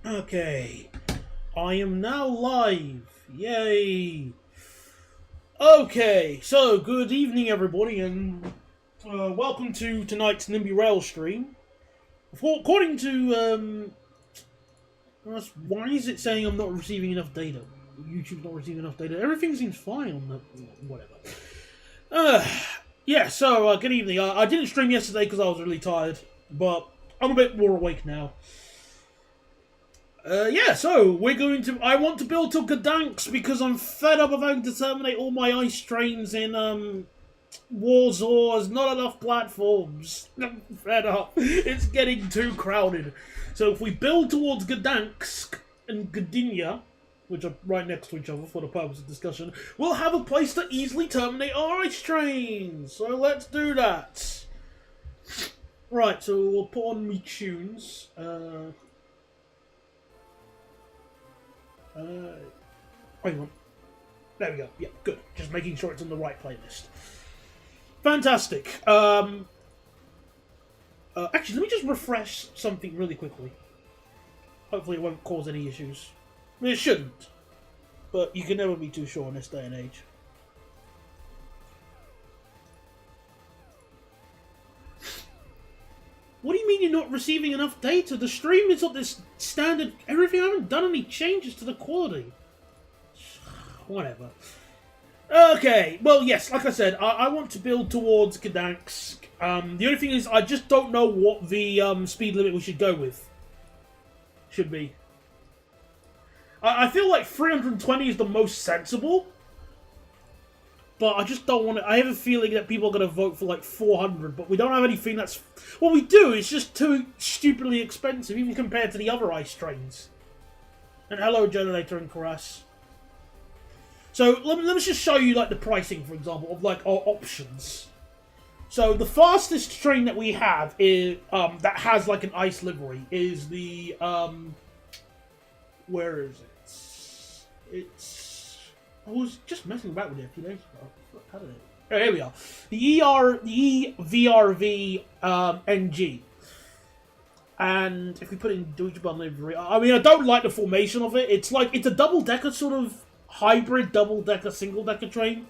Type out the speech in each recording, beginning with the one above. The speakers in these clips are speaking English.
Okay, I am now live. Yay! Okay, so good evening, everybody, and welcome to tonight's Nimby Rail stream. According to why is it saying I'm not receiving enough data? YouTube's not receiving enough data. Everything seems fine on the whatever. Yeah. So good evening. I didn't stream yesterday because I was really tired, but I'm a bit more awake now. Yeah, so we're going to. I want to build to Gdansk because I'm fed up of having to terminate all my ice trains in Warsaw. There's not enough platforms. I'm fed up. It's getting too crowded. So if we build towards Gdansk and Gdynia, which are right next to each other for the purpose of discussion, we'll have a place to easily terminate our ice trains. So let's do that. Right, so we'll put on me tunes. Hang on. There we go. Yeah, good. Just making sure it's on the right playlist. Fantastic. Actually, let me just refresh something really quickly. Hopefully it won't cause any issues. I mean, it shouldn't. But you can never be too sure in this day and age. What do you mean you're not receiving enough data? The stream is on this standard everything. I haven't done any changes to the quality. Whatever. Okay, well, yes, like I said, I want to build towards Gdansk. The only thing is, I just don't know what the speed limit we should go with. Should be. I feel like 320 is the most sensible. But I just don't want to. I have a feeling that people are going to vote for like 400, but we don't have anything that's. What we do is just too stupidly expensive, even compared to the other ice trains. And hello, Generator and Karas. So let me just show you like the pricing, for example, of like our options. So the fastest train that we have is that has like an ice livery is the where is it? I was just messing about with it a few days ago. How did it? Oh, here we are. The VRV NG. And if we put in Deutche livery, I mean, I don't like the formation of it. It's like, it's a double-decker sort of hybrid double-decker, single-decker train.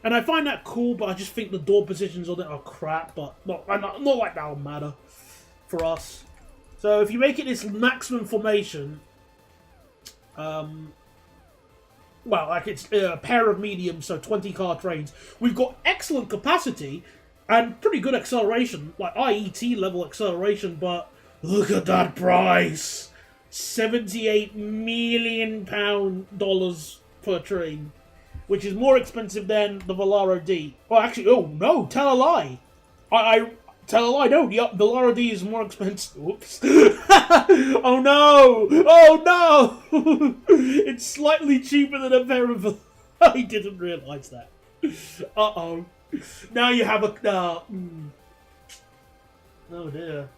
And I find that cool, but I just think the door positions on it are crap. But not like that'll matter for us. So if you make it this maximum formation, well, like it's a pair of mediums, so 20-car trains. We've got excellent capacity and pretty good acceleration, like IET level acceleration, but look at that price! $78 million per train, which is more expensive than the Volaro D. Oh, actually, oh no, tell a lie. I tell a lie, no, the Volaro D is more expensive. Whoops. Oh no! Oh no! It's slightly cheaper than a pair of... I didn't realise that. Uh-oh. Now you have a... Oh dear.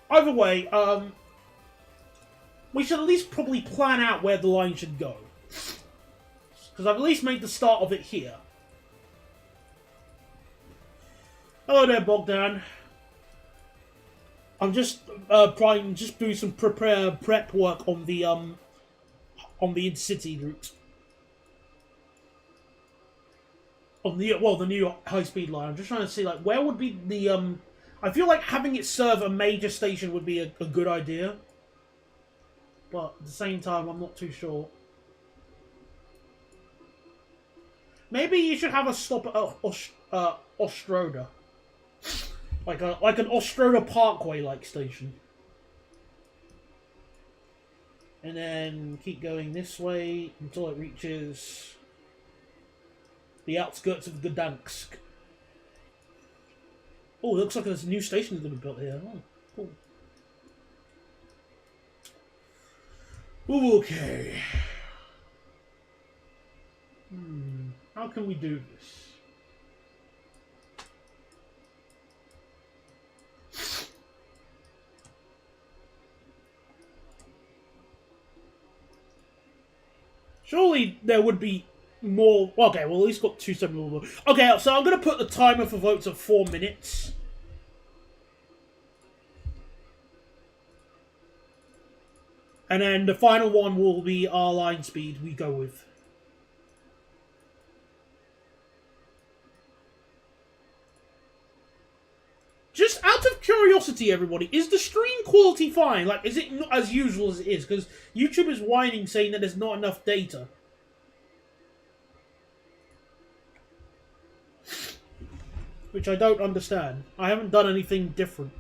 Either way, we should at least probably plan out where the line should go. Because I've at least made the start of it here. Hello there, Bogdan. I'm just trying just do some prep work on the in-city route. On the the new high-speed line. I'm just trying to see like where would be the I feel like having it serve a major station would be a good idea. But at the same time, I'm not too sure. Maybe you should have a stop at Ostroda. Like an Ostroda Parkway-like station. And then keep going this way until it reaches the outskirts of Gdansk. Oh, it looks like there's a new station that's going to be built here. Oh, cool. Okay. How can we do this? Surely there would be more... Okay, well, at least got 2 seconds. Okay, so I'm going to put the timer for votes at 4 minutes. And then the final one will be our line speed we go with. Just out of curiosity, everybody, is the stream quality fine? Like, is it not as usual as it is? Because YouTube is whining, saying that there's not enough data. Which I don't understand. I haven't done anything different.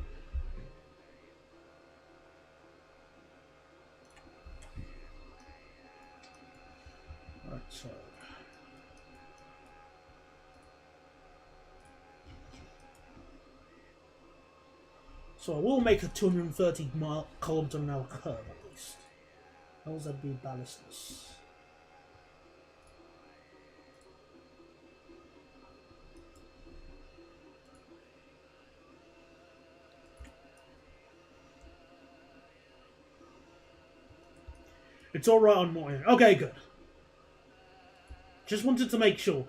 Right, so I will make a 230 kilometer an hour curve at least. How does that be ballistless? It's alright on my end. Okay, good. Just wanted to make sure.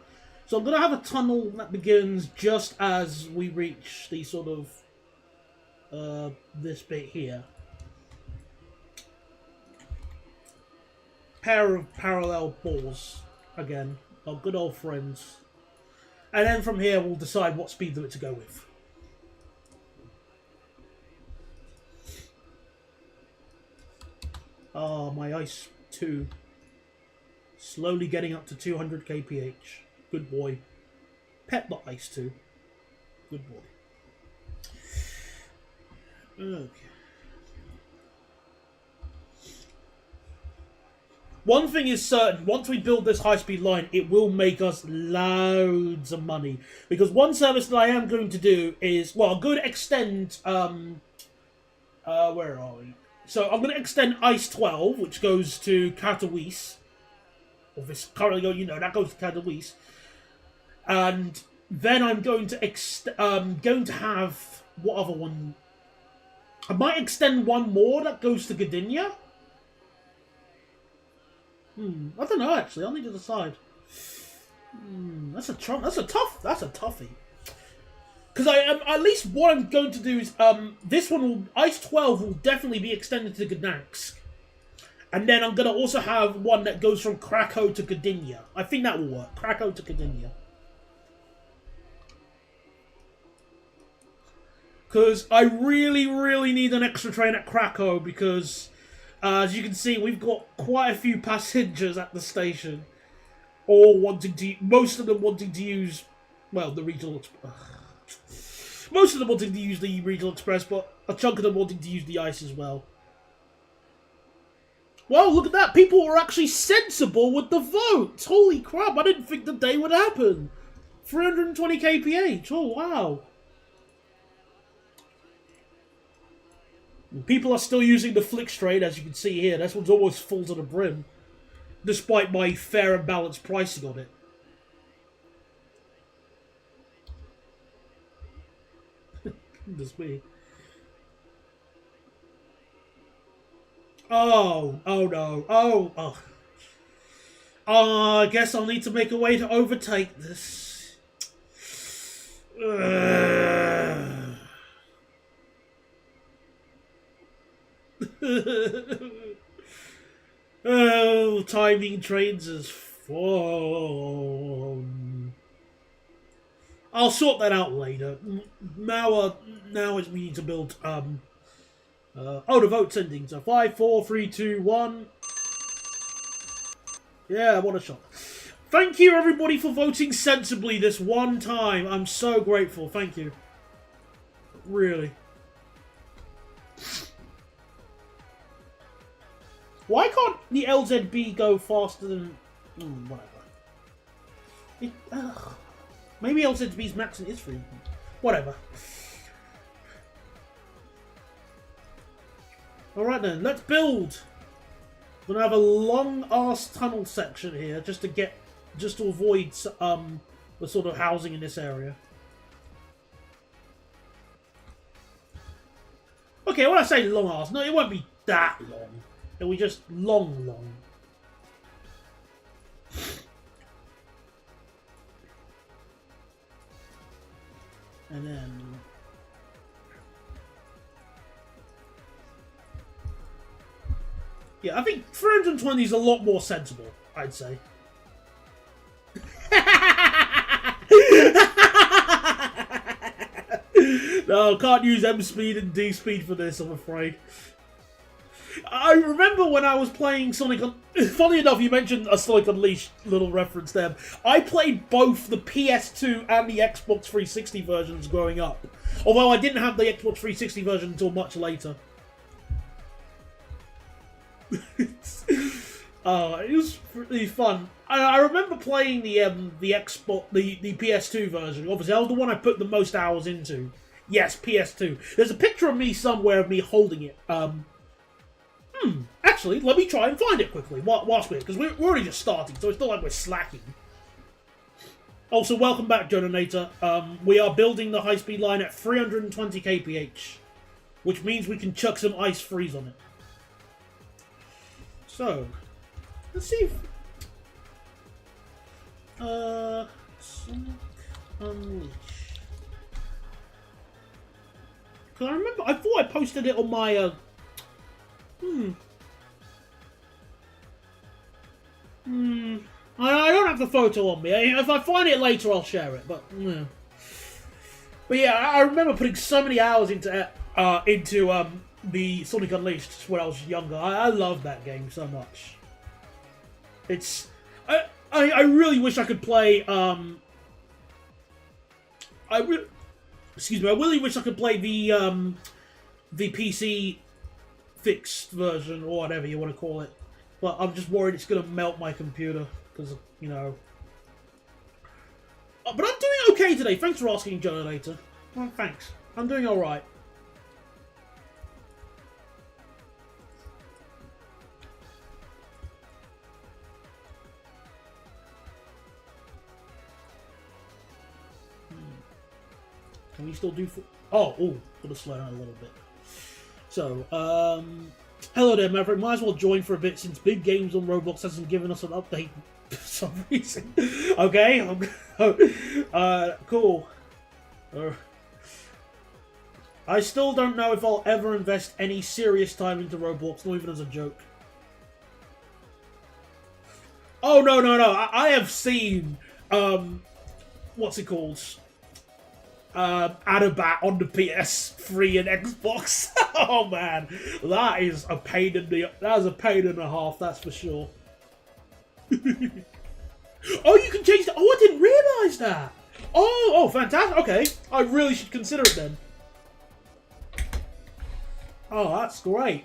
So I'm going to have a tunnel that begins just as we reach the sort of this bit here. Pair of parallel bores again, our good old friends. And then from here we'll decide what speed limit to go with. Ah, my ice 2. Slowly getting up to 200 kph. Good boy. Pet the ice 2. Good boy. Okay. One thing is certain, once we build this high-speed line, it will make us loads of money. Because one service that I am going to do is, well, I'm going to extend, where are we? So I'm going to extend Ice 12, which goes to Katowice. Or this currently, you know, that goes to Katowice. And then I'm going to have, what other one? I might extend one more that goes to Gdynia. I don't know actually. I'll need to decide. That's a toughie. Because at least what I'm going to do is this one will Ice 12 will definitely be extended to Gdansk, and then I'm going to also have one that goes from Krakow to Gdynia. I think that will work. Krakow to Gdynia. Because I really, really need an extra train at Krakow because, as you can see, we've got quite a few passengers at the station. All wanting to, most of them wanting to use, well, the regional express. Most of them wanting to use the regional express, but a chunk of them wanting to use the ice as well. Well, look at that. People were actually sensible with the votes. Holy crap, I didn't think the day would happen. 320 kph. Oh, wow. People are still using the flick straight, as you can see here. This one's almost full to the brim, despite my fair and balanced pricing on it. Goodness me. Oh no. Oh. I guess I'll need to make a way to overtake this. Oh, timing trains is fun. I'll sort that out later. Now is we need to build. The vote's ending. So 5, 4, 3, 2, 1. Yeah, what a shot. Thank you everybody for voting sensibly this one time. I'm so grateful. Thank you. Really. Why can't the LZB go faster than... whatever. Maybe LZB's maxing is free. Whatever. Alright then, let's build! We're gonna have a long-ass tunnel section here just to avoid the sort of housing in this area. Okay, when I say long-ass, no, it won't be that long. It'll be just long. And then... Yeah, I think 320 is a lot more sensible, I'd say. No, can't use M speed and D speed for this, I'm afraid. I remember when I was playing Sonic... Funny enough, you mentioned a Sonic Unleashed little reference there. I played both the PS2 and the Xbox 360 versions growing up. Although I didn't have the Xbox 360 version until much later. It was really fun. I remember playing the Xbox, the PS2 version. Obviously, that was the one I put the most hours into. Yes, PS2. There's a picture of me somewhere of me holding it. Actually, let me try and find it quickly whilst we're... Because we're already just starting, so it's not like we're slacking. Also, welcome back, Jonanator. We are building the high-speed line at 320 kph. Which means we can chuck some ice freeze on it. So, let's see if... Sonic Unleashed. Because I remember... I thought I posted it on my... I don't have the photo on me. If I find it later, I'll share it. But yeah, I remember putting so many hours into the Sonic Unleashed when I was younger. I love that game so much. It's I really wish I could play excuse me. I really wish I could play the PC fixed version, or whatever you want to call it. But I'm just worried it's going to melt my computer, because, you know... But I'm doing okay today, thanks for asking, Jonanator. Well, thanks. I'm doing alright. Can we still do... Oh, gotta slow down a little bit. So, hello there, Maverick. Might as well join for a bit since Big Games on Roblox hasn't given us an update for some reason. Okay, cool. I still don't know if I'll ever invest any serious time into Roblox, not even as a joke. Oh, no. I have seen, what's it called? Adabat on the PS3 and Xbox. Oh man, that is a pain in the... That's a pain and a half, that's for sure. Oh, you can change the... Oh, I didn't realise that. Oh, fantastic. Okay, I really should consider it then. Oh, that's great.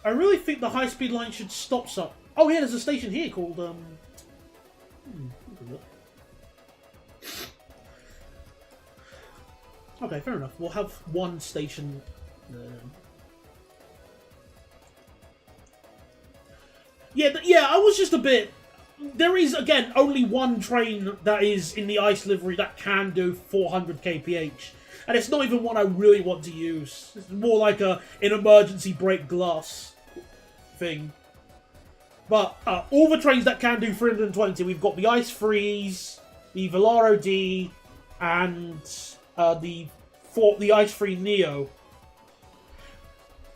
I really think the high-speed line should stop some... Oh yeah, there's a station here called, Okay, fair enough. We'll have one station there. Yeah, I was just a bit... There is, again, only one train that is in the ice livery that can do 400 kph. And it's not even one I really want to use. It's more like an emergency break glass thing. But all the trains that can do 320, we've got the Ice Freeze, the Volaro D, and the Ice Free Neo.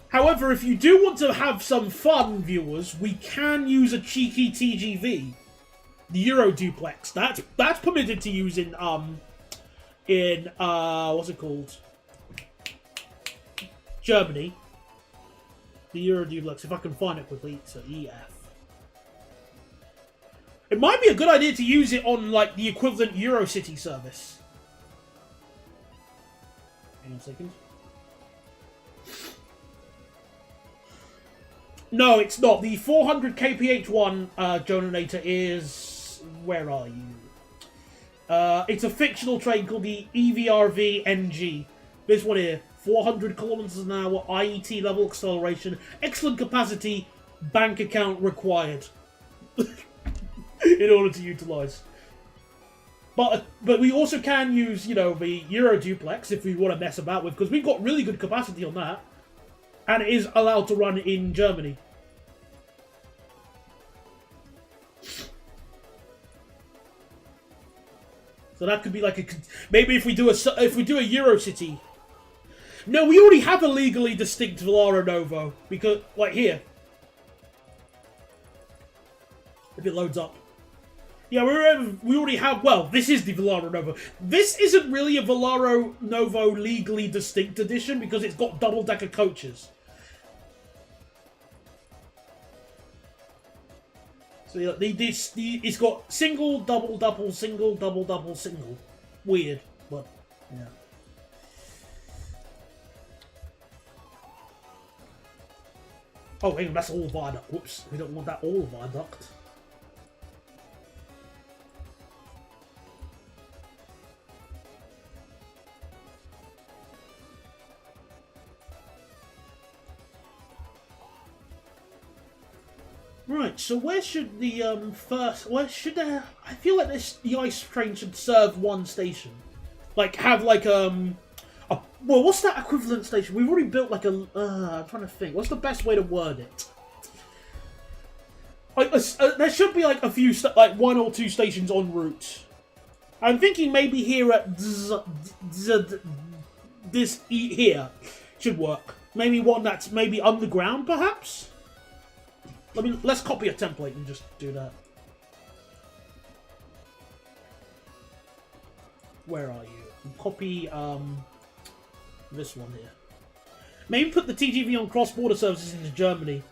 However, if you do want to have some fun, viewers, we can use a cheeky TGV, the Euro Duplex. That's permitted to use in what's it called? Germany. The Euro Duplex. If I can find it quickly, it's EF. It might be a good idea to use it on, like, the equivalent Eurocity service. Hang on a second. No, it's not. The 400 kph one, Jonanator, is... Where are you? It's a fictional train called the EVRV NG. This one here. 400 kilometers an hour, IET level acceleration, excellent capacity, bank account required. In order to utilize. But we also can use, you know, the Euro Duplex if we want to mess about with, because we've got really good capacity on that. And it is allowed to run in Germany. So that could be like a... Maybe if we do a Eurocity No, we already have a legally distinct Volaro Novo. Because, like, here. If it loads up. Yeah, we already have... Well, this is the Volaro Novo. This isn't really a Volaro Novo legally distinct edition because it's got double-decker coaches. So, yeah, it's got single, double, double, single, double, double, single. Weird, but, yeah. Oh, hang on, that's all viaduct. Whoops, we don't want that all viaduct. Right, so where should the first? Where should there? I feel like the ice train should serve one station, like have like well, what's that equivalent station? We've already built like a. I'm trying to think. What's the best way to word it? Like there should be like a few like 1 or 2 stations en route. I'm thinking maybe here at this here should work. Maybe one that's maybe underground, perhaps. Let's copy a template and just do that. Where are you? Copy this one here. Maybe put the TGV on cross-border services into Germany.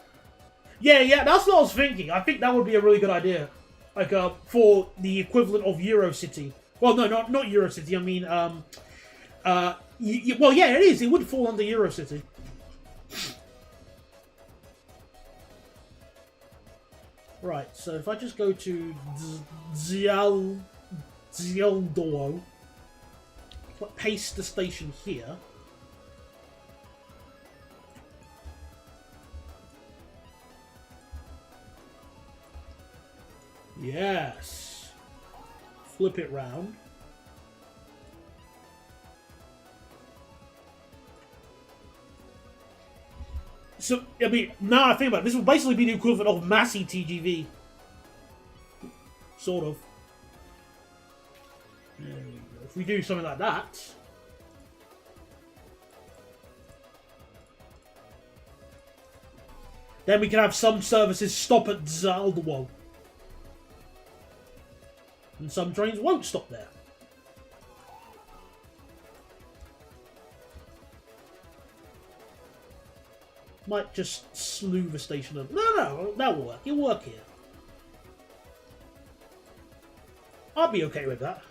Yeah, that's what I was thinking. I think that would be a really good idea. Like for the equivalent of Eurocity. Well, no, not Eurocity. I mean, well, yeah, it is. It would fall under Eurocity. Right, so if I just go to Zieldowo, paste the station here. Yes. Flip it round. So, I mean, now I think about it, this will basically be the equivalent of Massey TGV. Sort of. There we go. If we do something like that... then we can have some services stop at Zaldowo. And some trains won't stop there. Might just slew the station up. No, that will work. It'll work here. I'll be okay with that.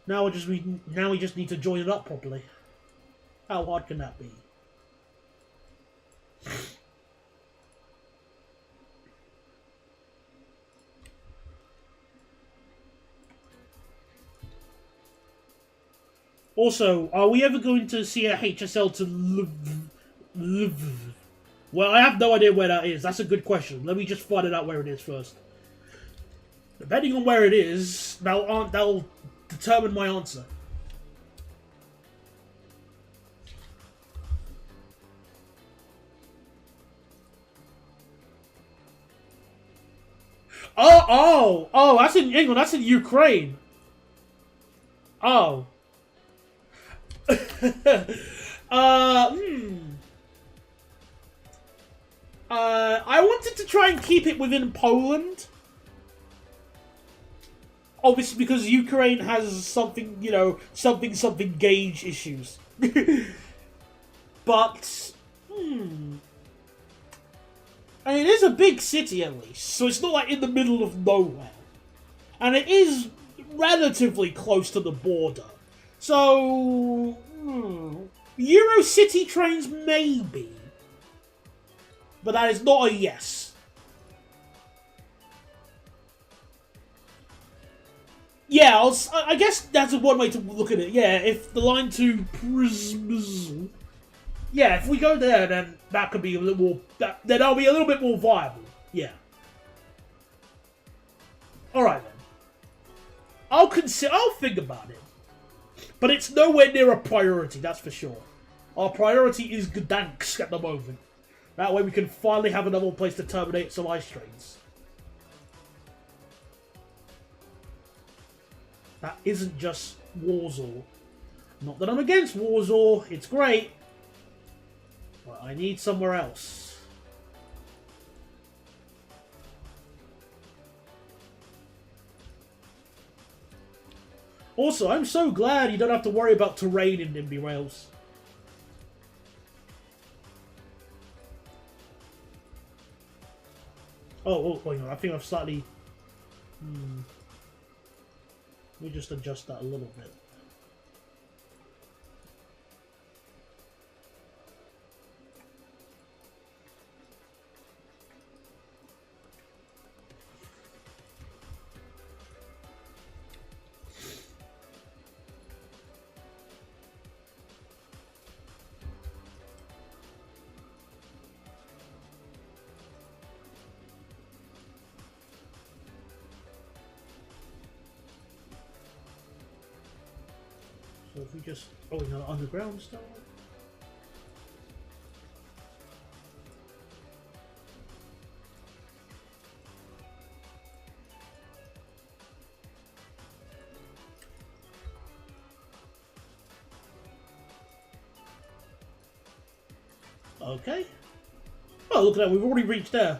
Now we just need to join it up properly. How hard can that be? Also, are we ever going to see a HSL to live? Well, I have no idea where that is. That's a good question. Let me just find it out where it is first. Depending on where it is, that'll determine my answer. Oh, that's in England. That's in Ukraine. Oh. I wanted to try and keep it within Poland. Obviously, because Ukraine has something, you know, something gauge issues. But, I mean, it is a big city at least, so it's not like in the middle of nowhere. And it is relatively close to the border. So, Eurocity trains maybe. But that is not a yes. Yeah, I guess that's one way to look at it. Yeah, if the line to Prism... Yeah, if we go there, then that could be a little more... Then that'll be a little bit more viable. Yeah. Alright then. I'll think about it. But it's nowhere near a priority, that's for sure. Our priority is Gdansk at the moment. That way we can finally have another place to terminate some ice trains. That isn't just Warsaw. Not that I'm against Warsaw, it's great. But I need somewhere else. Also, I'm so glad you don't have to worry about terrain in Nimby Rails. Oh, wait, I think I've slightly... Let me just adjust that a little bit. So if we just... Oh, no, underground stuff. Okay. Oh, look at that. We've already reached there.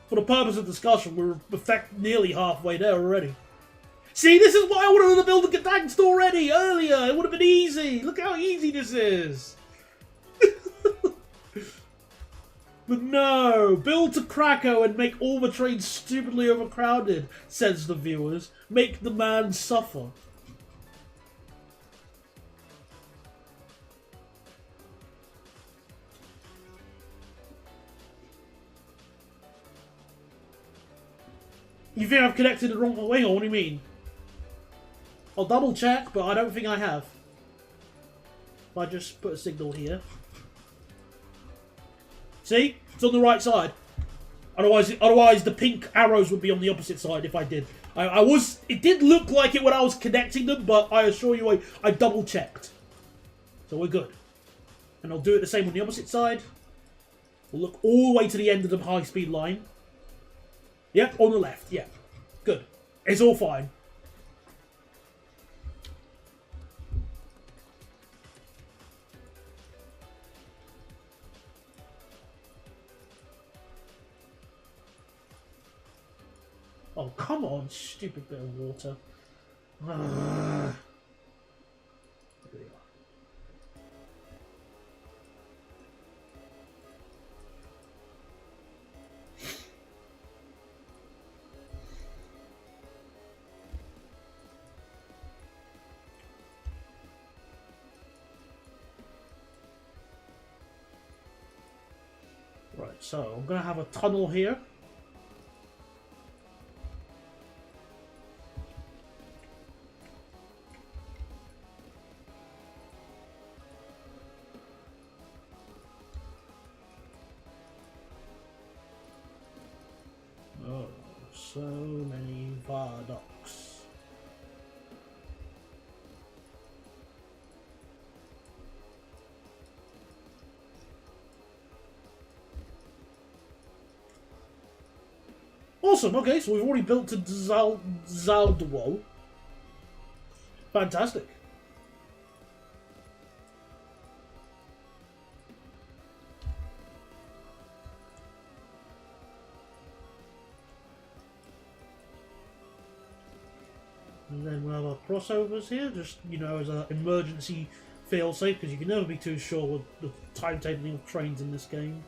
For the purpose of discussion, we're in fact nearly halfway there already. See, this is why I wanted to build a Gdansk already, earlier. It would have been easy. Look how easy this is. But no, build to Krakow and make all the trains stupidly overcrowded, says the viewers. Make the man suffer. You think I've connected the wrong way, or what do you mean? I'll double check, but I don't think I have. If I just put a signal here. See? It's on the right side. Otherwise the pink arrows would be on the opposite side if I did. It did look like it when I was connecting them, but I assure you I double checked. So we're good. And I'll do it the same on the opposite side. We'll look all the way to the end of the high-speed line. Yep, on the left. Yeah. Good. It's all fine. Oh, come on, stupid bit of water. There we are. Right, so I'm going to have a tunnel here. Oh, so many viaducts. Awesome, okay, so we've already built to Zaldwall. Fantastic. And then we'll have our crossovers here, just, you know, as an emergency fail-safe, because you can never be too sure with the timetabling of trains in this game.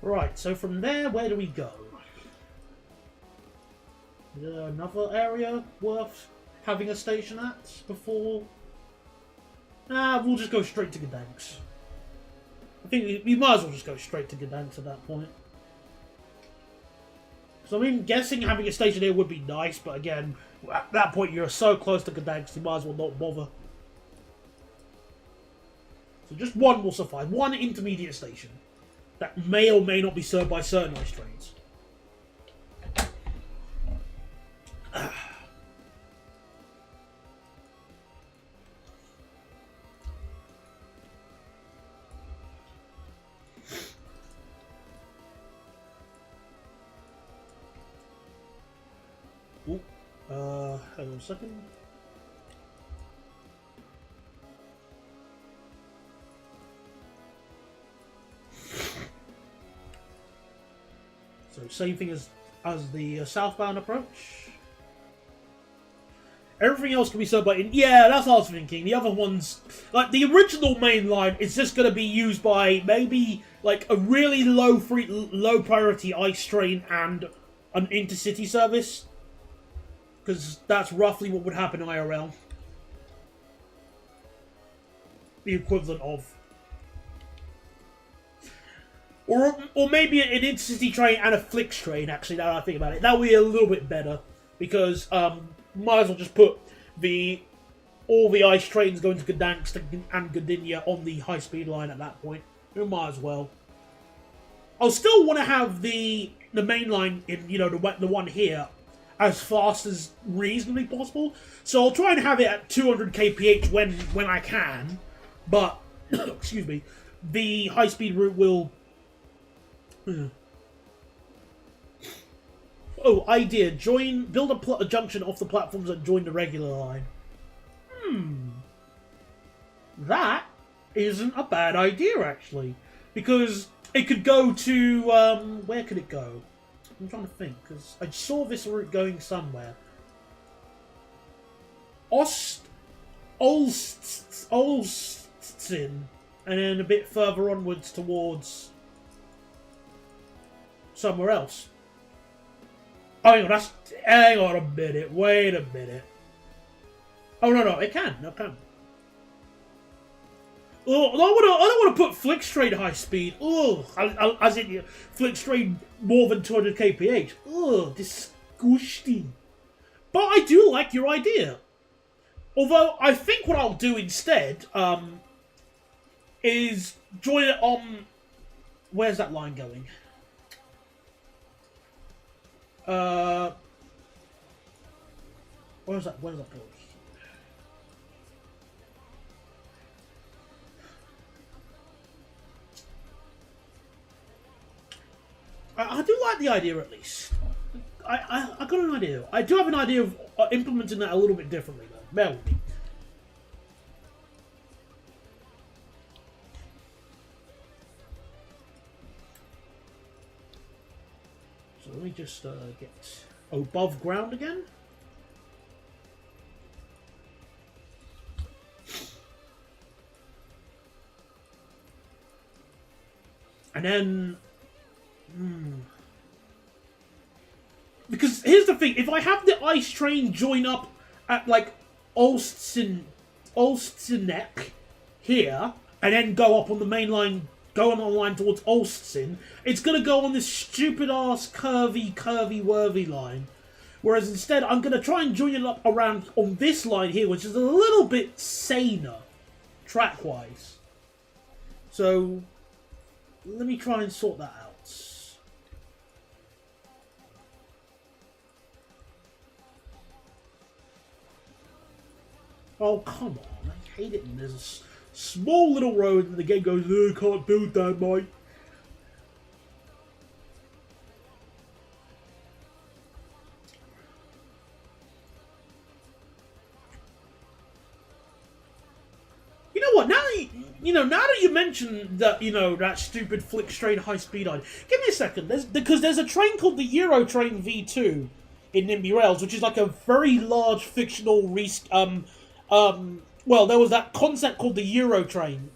Right, so from there, where do we go? Is there another area worth having a station at before We'll just go straight to Gdansk. I think we might as well just go straight to Gdansk at that point. So I mean, guessing having a station here would be nice, but again, at that point you're so close to Gdansk, you might as well not bother. So just one will suffice. One intermediate station that may or may not be served by certain ice trains. Hang on a second. So same thing as the southbound approach. Everything else can be served by... Yeah, that's what I was thinking. The other ones... Like, the original main line is just going to be used by maybe, like, a really low priority ice train and an intercity service. Because that's roughly what would happen IRL. The equivalent of. Or maybe an intercity train and a Flix train, actually, now that I think about it. That would be a little bit better. Because, might as well just put all the ice trains going to Gdansk and Gdynia on the high-speed line at that point. We might as well. I'll still want to have the main line in, you know, the one here as fast as reasonably possible. So I'll try and have it at 200 kph when I can. But, excuse me, the high-speed route will... Oh, idea. Build a junction off the platforms that join the regular line. That isn't a bad idea, actually. Because it could go to... where could it go? I'm trying to think, because I saw this route going somewhere. Olsztyn, and then a bit further onwards towards somewhere else. Oh, hang on a minute. Wait a minute. Oh, no, it can. No, it can. Oh, I don't want to put Flix train high speed. Oh, as in Flix train more than 200 kph. Oh, disgusting. But I do like your idea. Although I think what I'll do instead is join it on. Where's that line going? Where's that going? I do like the idea, at least. I got an idea. I do have an idea of implementing that a little bit differently, though. Bear with me. So let me just get above ground again. And then... Because here's the thing, if I have the ice train join up at like Olsztynek here, and then go up on the main line, go on the line towards Olsztyn, it's gonna go on this stupid ass curvy line. Whereas instead I'm gonna try and join it up around on this line here, which is a little bit saner track wise. So let me try and sort that out. Oh, come on. I hate it when there's a small little road and the game goes, oh, I can't build that, mate. You know what? Now that you mentioned that, that stupid Flix train high-speed line, give me a second. Because there's a train called the Euro Train V2 in Nimby Rails, which is like a very large fictional well, there was that concept called the Euro Train,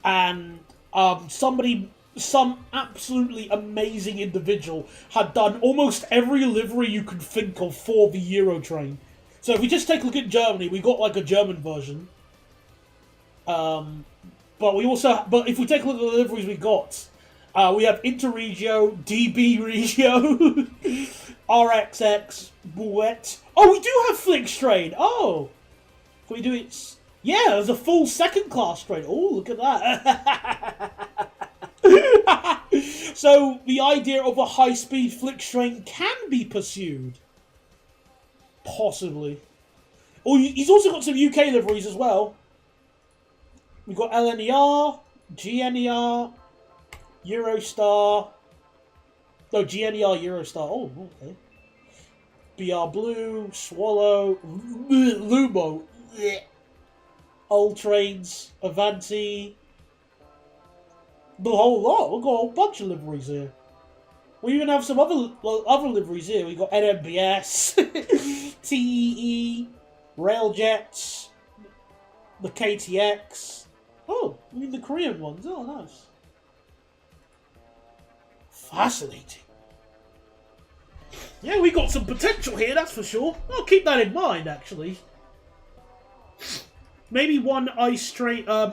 and some absolutely amazing individual had done almost every livery you could think of for the Euro Train. So if we just take a look at Germany, we got like a German version. But we also, but if we take a look at the liveries we got, we have Interregio, DB Regio, RXX, Bouette. Oh, we do have Flix train. Oh, can we do it? Yeah, there's a full second class train. Oh, look at that. So the idea of a high-speed Flix train can be pursued. Possibly. Oh, he's also got some UK liveries as well. We've got LNER, GNER, Eurostar. No, GNER, Eurostar. Oh, okay. BR Blue, Swallow, Lumo, Old Trains, Avanti. The whole lot. We've got a whole bunch of liveries here. We even have some other liveries here. We've got NMBS, TEE, Railjets, the KTX. Oh, I mean the Korean ones. Oh, nice. Fascinating. Yeah, we got some potential here, that's for sure. I'll keep that in mind, actually. Maybe one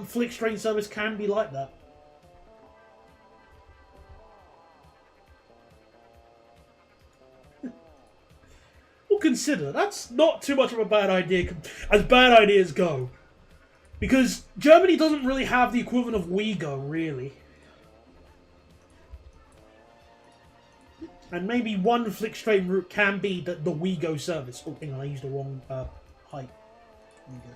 Flix train service can be like that. We'll consider. That's not too much of a bad idea, as bad ideas go. Because Germany doesn't really have the equivalent of WeGo, really. And maybe one Flix train route can be the WeGo service. Oh, hang on, I used the wrong height. There you go.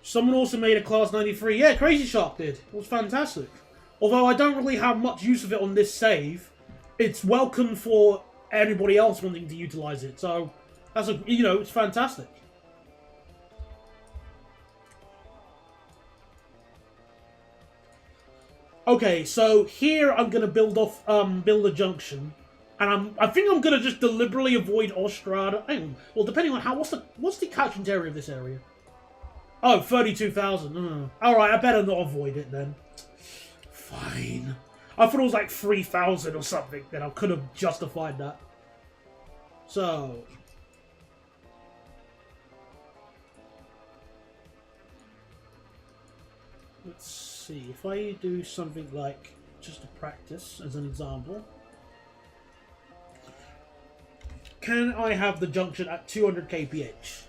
Someone also made a Class 93. Yeah, Crazy Shark did. It was fantastic. Although I don't really have much use of it on this save, it's welcome for anybody else wanting to utilize it. So, that's it's fantastic. Okay, so here I'm gonna build a junction, and I think I'm gonna just deliberately avoid Ostrada. Well, depending on what's the catchment area of this area. Oh, 32,000. Alright, I better not avoid it then. Fine. I thought it was like 3,000 or something, then I could have justified that. So. Let's see. If I do something like, just to practice as an example. Can I have the junction at 200 kph?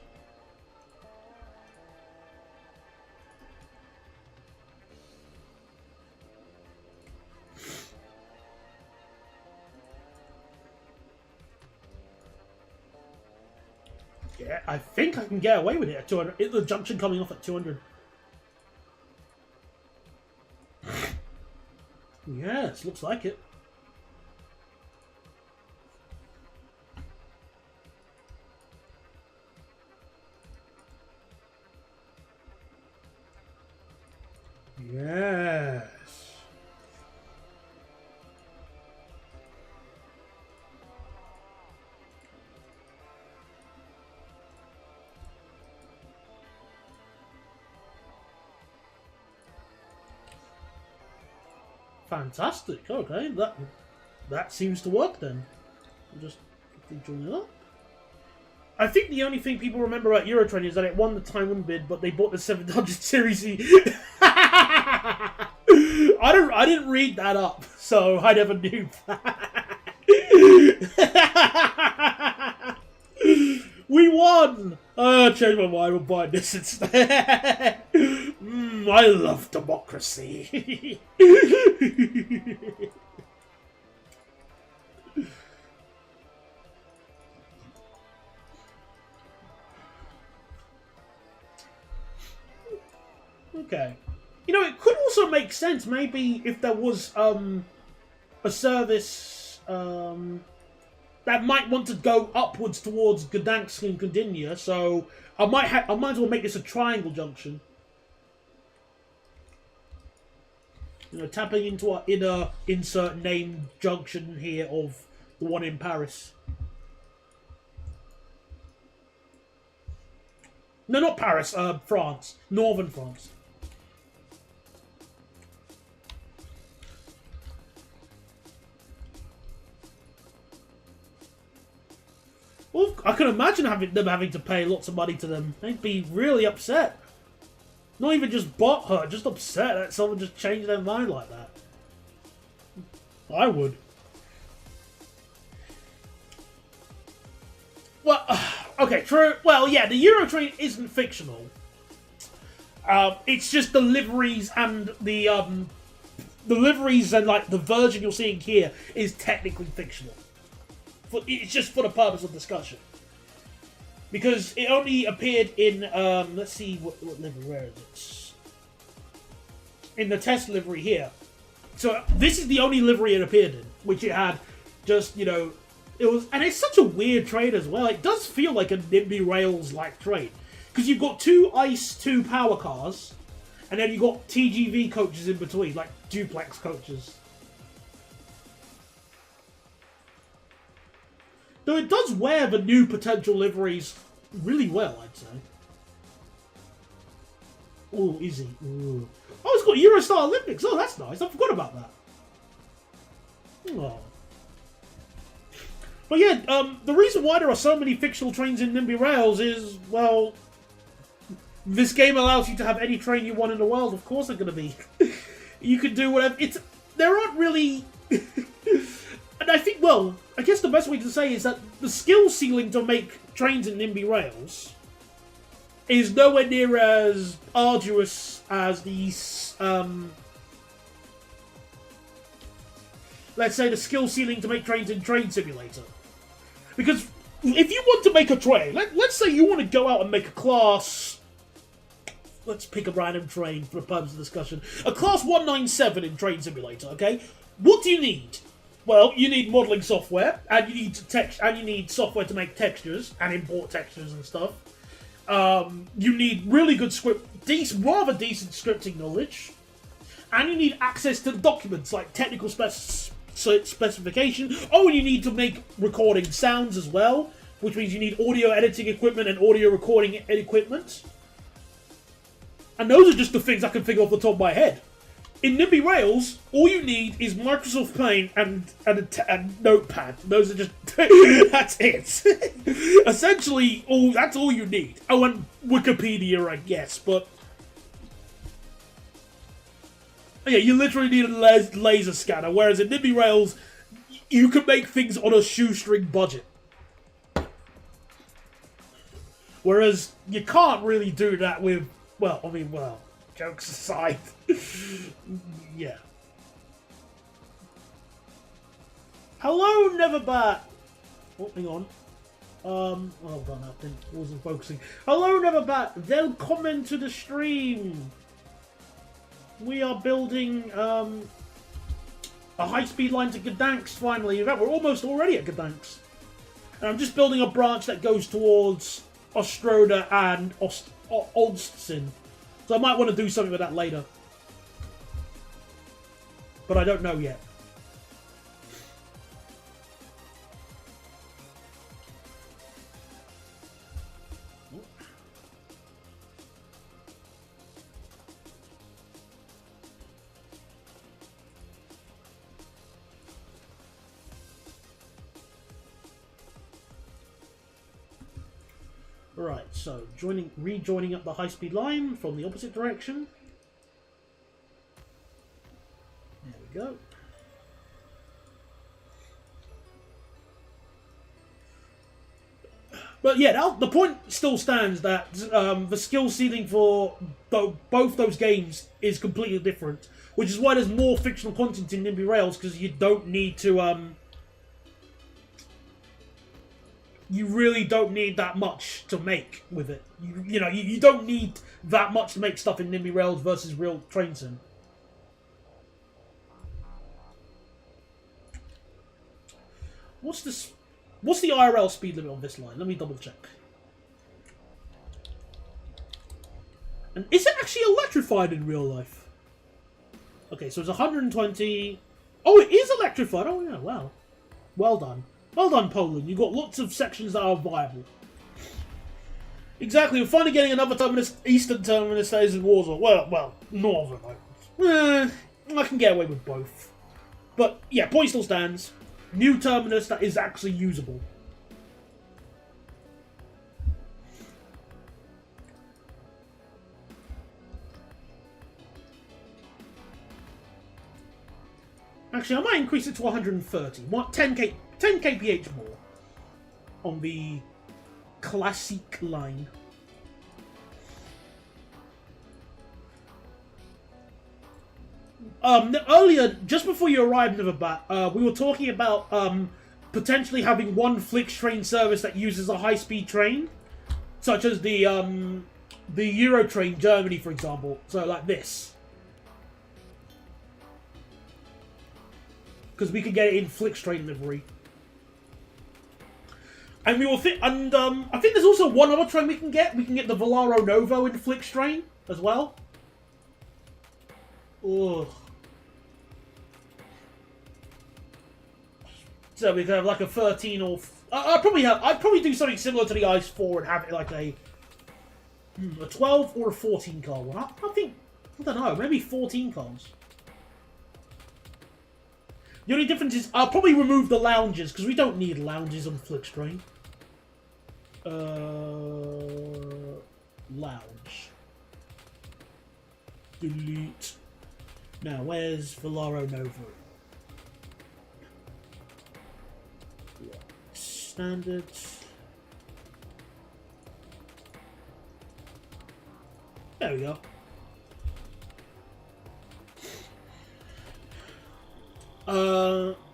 Yeah, I think I can get away with it at 200. The junction coming off at 200. Yes, looks like it. Yes. Fantastic. Okay, that seems to work then. We'll just join it up. I think the only thing people remember about Eurotrain is that it won the Taiwan bid, but they bought the 700 Series E. I didn't read that up, so I never knew that. We won! I changed my mind. We'll buy this instead. I love democracy. Okay. It could also make sense, maybe, if there was a service that might want to go upwards towards Gdansk and Gdynia, so I might as well make this a triangle junction. Tapping into our inner insert name junction here of the one in Paris. No, not Paris. France, northern France. Well, I can imagine them having to pay lots of money to them. They'd be really upset. Not even just butthurt, just upset that someone just changed their mind like that. I would. Well, okay, true. Well, yeah, the Euro train isn't fictional. It's just the liveries and the liveries and like the version you're seeing here is technically fictional. It's just for the purpose of discussion. Because it only appeared in, let's see what livery, where is it? In the test livery here. So this is the only livery it appeared in, which it had just, you know, it was, and it's such a weird train as well. It does feel like a Nimby Rails-like train. Because you've got 2 ICE 2 power cars, and then you've got TGV coaches in between, like duplex coaches. Though it does wear the new potential liveries really well, I'd say. Oh, easy. Ooh. Oh, it's got Eurostar Olympics. Oh, that's nice. I forgot about that. Oh. But yeah, the reason why there are so many fictional trains in Nimby Rails is, well, this game allows you to have any train you want in the world. Of course they're going to be. You can do whatever. There aren't really... And I think, well, I guess the best way to say is that the skill ceiling to make trains in Nimby Rails is nowhere near as arduous as the, let's say, the skill ceiling to make trains in Train Simulator. Because if you want to make a train, let's say you want to go out and make a class... Let's pick a random train for the purpose of discussion. A class 197 in Train Simulator, okay? What do you need? Well, you need modeling software, and you need software to make textures and import textures and stuff. You need really good rather decent scripting knowledge, and you need access to documents like technical specification. Oh, and you need to make recording sounds as well, which means you need audio editing equipment and audio recording equipment. And those are just the things I can think off the top of my head. In Nimby Rails, all you need is Microsoft Paint and Notepad. Those are just... that's it. Essentially, that's all you need. Oh, and Wikipedia, I guess, but... Yeah, you literally need a laser scanner, whereas in Nimby Rails, you can make things on a shoestring budget. Whereas, you can't really do that with... Well, I mean, well... Jokes aside. Yeah. Hello, Neverbat! Oh, hang on. Hold on, that thing wasn't focusing. Hello, Neverbat! Welcome to the stream! We are building, a high-speed line to Gdansk, finally. In fact, we're almost already at Gdansk. And I'm just building a branch that goes towards Ostroda and Olsztyn. So I might want to do something with that later. But I don't know yet. Right, so rejoining up the high-speed line from the opposite direction. There we go. But yeah, the point still stands that the skill ceiling for both those games is completely different, which is why there's more fictional content in Nimby Rails, because you don't need to you really don't need that much to make with it. You don't need that much to make stuff in Nimby Rails versus real train sim. What's the IRL speed limit on this line? Let me double check. And is it actually electrified in real life? Okay, so it's 120. Oh, it is electrified. Oh yeah, wow. Well done. Well done, Polen. You've got lots of sections that are viable. Exactly, we're finally getting another terminus, eastern terminus that is in Warsaw. Well, northern. I can get away with both. But, yeah, point still stands. New terminus that is actually usable. Actually, I might increase it to 130. 10 kph more on the classic line. Earlier, just before you arrived, Neverbat, we were talking about potentially having one Flix train service that uses a high-speed train, such as the Eurotrain Germany, for example. So like this. Because we could get it in Flix train livery. And we will I think there's also one other train we can get. We can get the Volaro Novo in Flix train as well. Ugh. So we could have like a 13 or I'd probably do something similar to the Ice 4 and have it like a 12 or a 14 car one. I don't know, maybe 14 cars. The only difference is I'll probably remove the lounges because we don't need lounges on Flix train. Lounge. Delete. Now, where's Volaro Novo? Standard. There we go.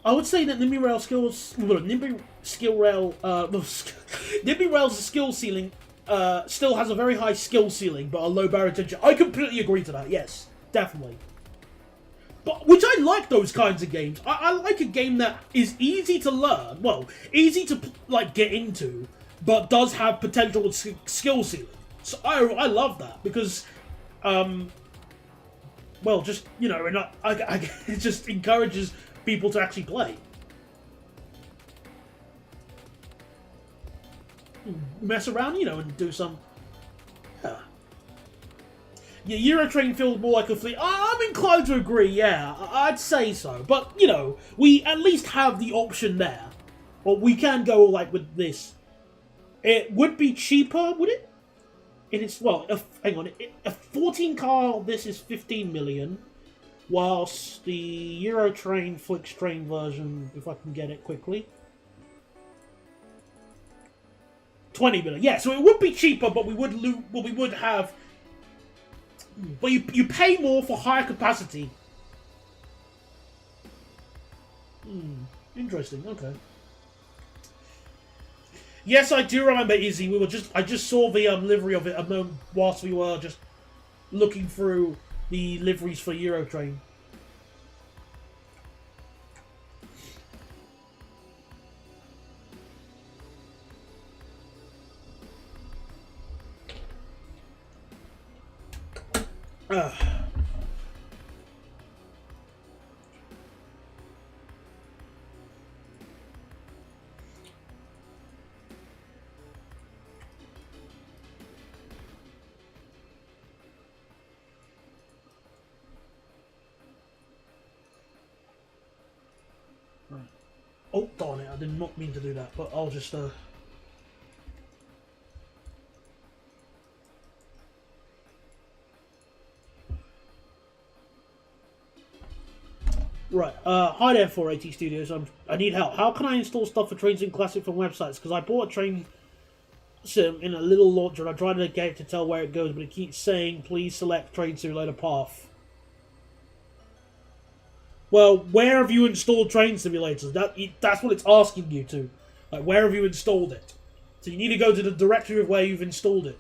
I would say that Nimby Rail's skill ceiling still has a very high skill ceiling, but a low barrier to entry. I completely agree to that. Yes, definitely. But which I like those kinds of games. I like a game that is easy to learn, well, easy to like get into, but does have potential with skill ceiling. So I love that because, well, just and it just encourages people to actually play. Mess around, and do some. Yeah, Eurotrain feels more like a fleet. I'm inclined to agree, yeah. I'd say so. But, we at least have the option there. Or we can go, like, with this. It would be cheaper, would it? Hang on. A 14 car, this is 15 million. Whilst the Eurotrain Flix train version, if I can get it quickly, 20 million. Yeah, so it would be cheaper, but we would have. But you pay more for higher capacity. Interesting. Okay. Yes, I do remember Izzy. I just saw the livery of it a moment whilst we were just looking through the liveries for Eurotrain. Oh, darn it, I did not mean to do that, but I'll just, Right, hi there, 480 Studios, I need help. How can I install stuff for Trains in Classic from websites? Because I bought a train sim in a little launcher and I tried to get it to tell where it goes, but it keeps saying, please select Train Simulator path. Well, where have you installed Train Simulators? That's what it's asking you to. Like, where have you installed it? So you need to go to the directory of where you've installed it.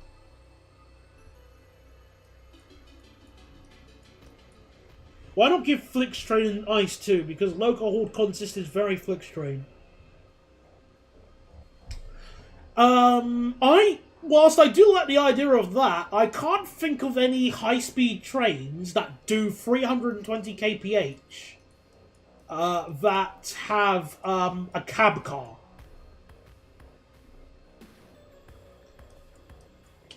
Why not give Flix Train an Ice too? Because local hold consist is very Flix Train. Whilst I do like the idea of that, I can't think of any high-speed trains that do 320 kph that have a cab car.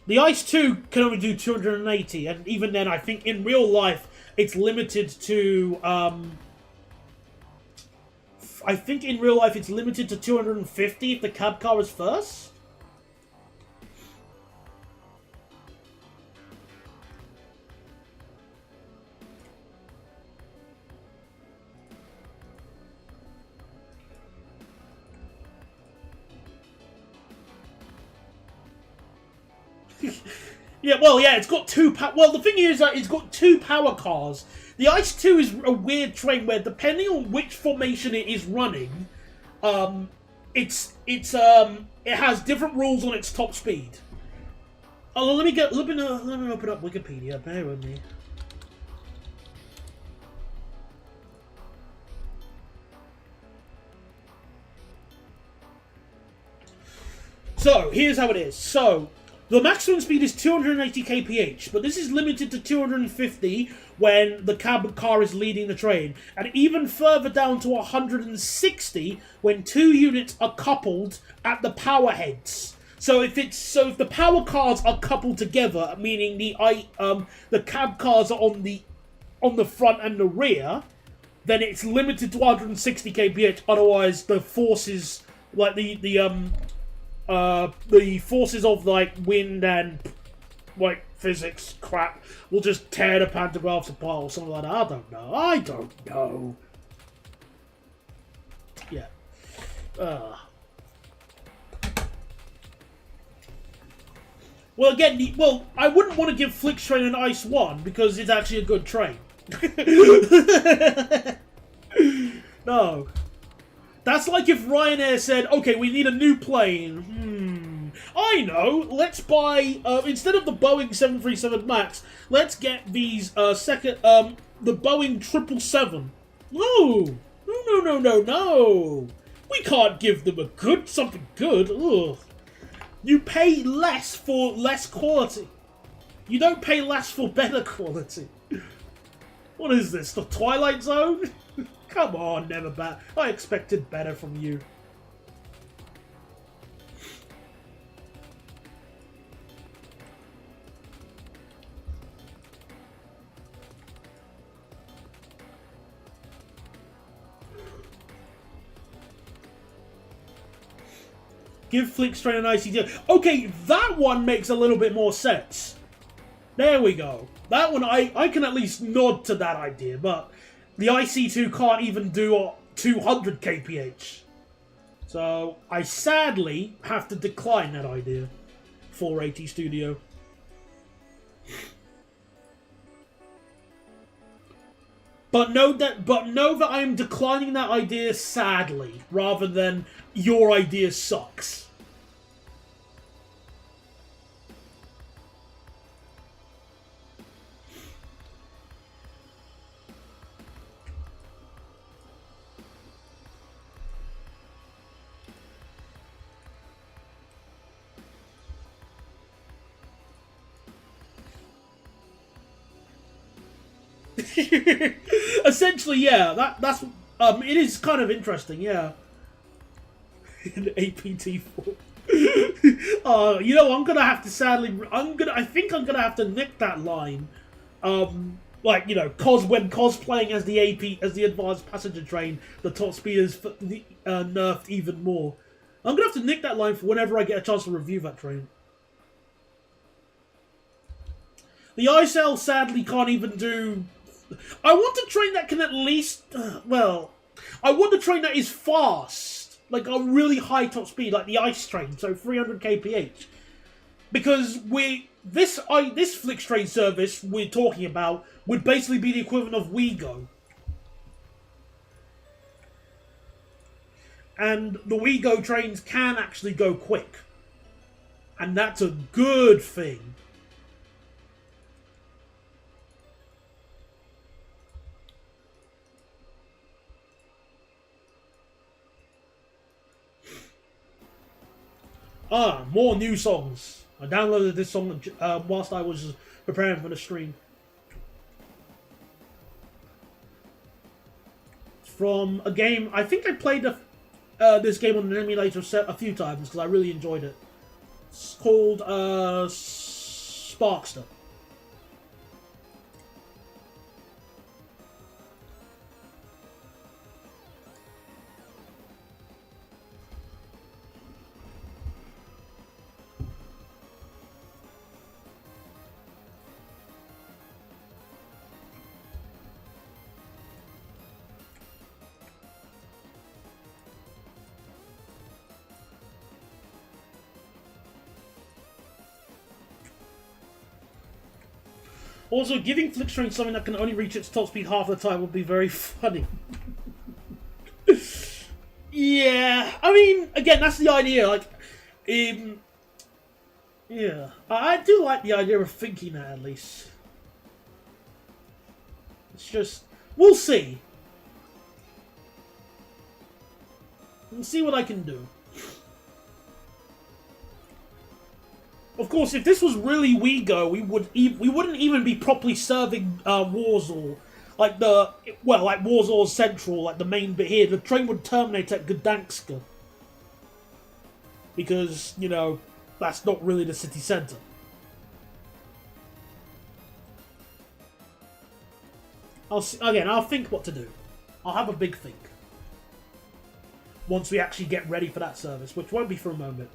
The Ice 2 can only do 280, and even then, I think in real life, it's limited to, I think in real life it's limited to 250 if the cab car is first. Yeah, well, yeah, it's got two... Well, the thing is that it's got two power cars. The Ice 2 is a weird train where, depending on which formation it is running, it has different rules on its top speed. Oh, let me open up Wikipedia. Bear with me. So, here's how it is. So, the maximum speed is 280 kph, but this is limited to 250 when the cab car is leading the train, and even further down to 160 when two units are coupled at the power heads. So if the power cars are coupled together, meaning the cab cars are on the front and the rear, then it's limited to 160 kph. Otherwise, the forces like the forces of, like, wind and, like, physics crap will just tear the pantographs apart or something like that. I don't know. Yeah. Well, again, I wouldn't want to give Flix Train an Ice 1 because it's actually a good train. No. That's like if Ryanair said, okay, we need a new plane. I know, let's buy, instead of the Boeing 737 MAX, let's get these, the Boeing 777. No. We can't give them something good. Ugh. You pay less for less quality. You don't pay less for better quality. What is this, the Twilight Zone? Come on, never bad. I expected better from you. Give Flix Train an ICT. Okay, that one makes a little bit more sense. There we go. That one, I can at least nod to that idea, but the IC2 can't even do 200 kph. So, I sadly have to decline that idea. 480 Studio. But know that I am declining that idea sadly, rather than your idea sucks. Essentially, yeah. That's it is kind of interesting, yeah. In APT4. You know, I'm gonna have to sadly. I think I'm gonna have to nick that line. Like, you know, when cosplaying as the advanced passenger train, the top speed is nerfed even more. I'm gonna have to nick that line for whenever I get a chance to review that train. The ISL sadly can't even do. I want a train that can at least, I want a train that is fast, like a really high top speed, like the Ice Train, so 300 kph. Because this Flix Train service we're talking about would basically be the equivalent of WeGo. And the WeGo trains can actually go quick. And that's a good thing. More new songs. I downloaded this song whilst I was preparing for the stream. It's from a game. I think I played this game on an emulator a few times because I really enjoyed it. It's called Sparkster. Also, giving Flickstrain something that can only reach its top speed half the time would be very funny. Yeah, I mean, again, that's the idea. Like, yeah, I do like the idea of thinking that at least. It's just, we'll see. We'll see what I can do. Of course, if this was really WeGo, we wouldn't even be properly serving Warsaw, like Warsaw Central, like the main bit here. The train would terminate at Gdansk, because you know that's not really the city centre. I'll think what to do. I'll have a big think once we actually get ready for that service, which won't be for a moment.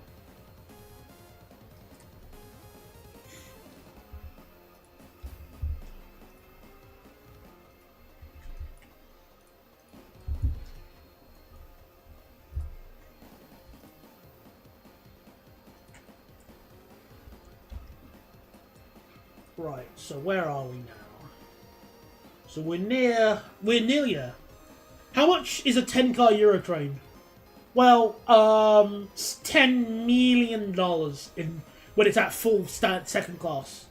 Right, so where are we now? So we're nearly there. How much is a 10-car Euro train? Well, $10 million in when it's at full second class.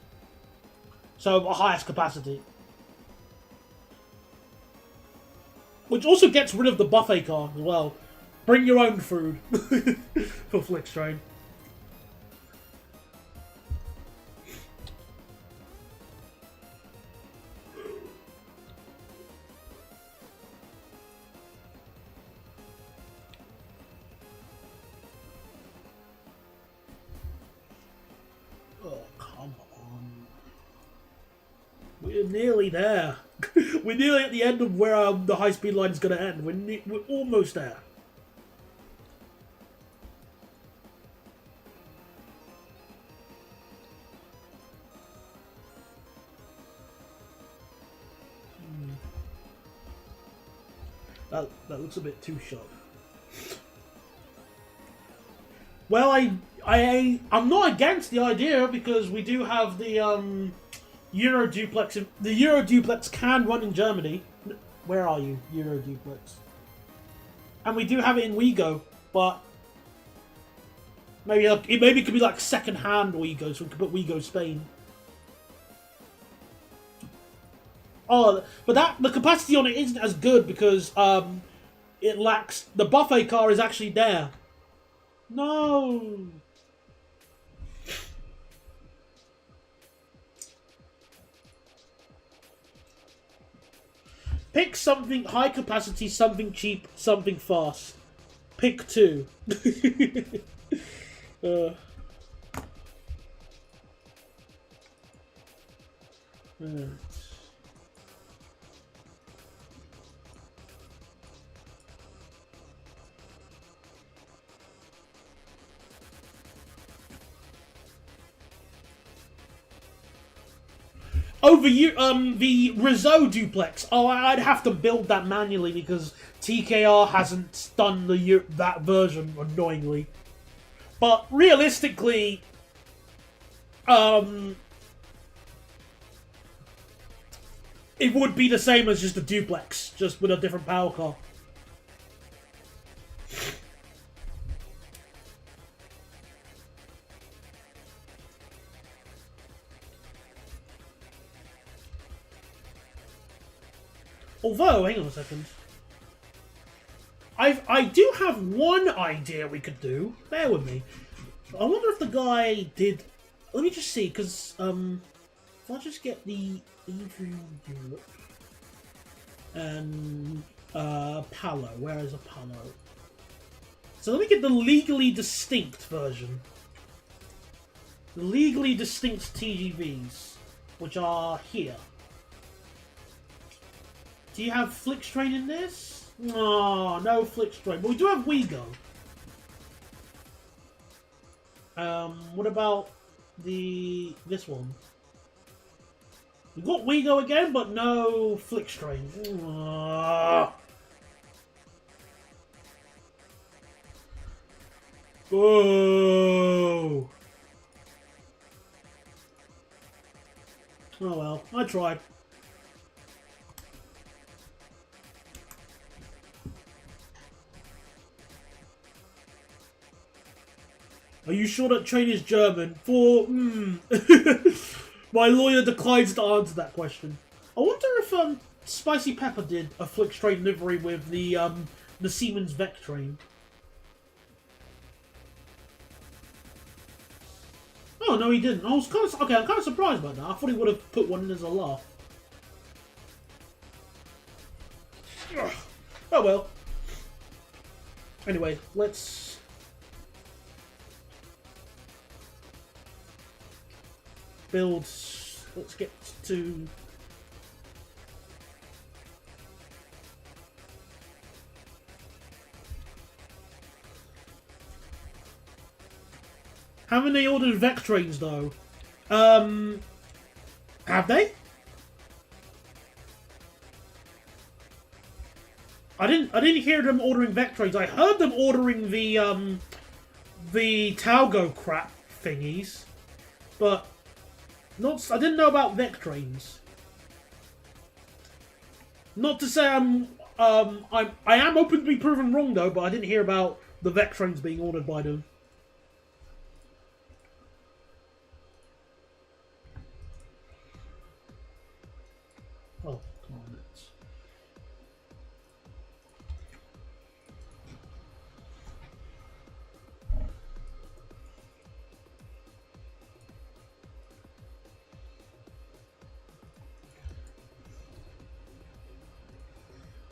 So a highest capacity. Which also gets rid of the buffet car as well. Bring your own food for Flickstrain. We're nearly there. We're nearly at the end of where the high-speed line is going to end. We're almost there. That looks a bit too sharp. Well, I'm not against the idea because we do have the Euro Duplex. The Euro Duplex can run in Germany. Where are you, Euro Duplex? And we do have it in WeGo, but maybe it could be like second-hand WeGo, so we could put WeGo Spain. Oh, but the capacity on it isn't as good because it lacks. The buffet car is actually there. No. Pick something high capacity, something cheap, something fast. Pick two. Over the Rizzo duplex. Oh, I'd have to build that manually because TKR hasn't done that version, annoyingly. But realistically, it would be the same as just a duplex, just with a different power car. Although, hang on a second. I do have one idea we could do. Bear with me. I wonder if the guy did. Let me just see, because if I just get the Adrian Europe and Palo. Where is a Palo? So let me get the legally distinct version. legally distinct TGVs, which are here. Do you have Flixtrain in this? Oh, no Flixtrain. But we do have Wego. What about this one? We've got Wego again, but no Flixtrain. Oh. Oh well, I tried. Are you sure that train is German? My lawyer declines to answer that question. I wonder if Spicy Pepper did a Flixtrain livery with the Siemens Vec train. Oh no, he didn't. I was kind of I'm kind of surprised by that. I thought he would have put one in as a laugh. Ugh. Oh well. Anyway, let's build. Let's get to. Haven't they ordered Vec trains though? Have they? I didn't hear them ordering Vec trains. I heard them ordering the Talgo crap thingies, but not. I didn't know about Vec trains. Not to say I am open to be proven wrong though, but I didn't hear about the Vec trains being ordered by them. Oh, come on, let's...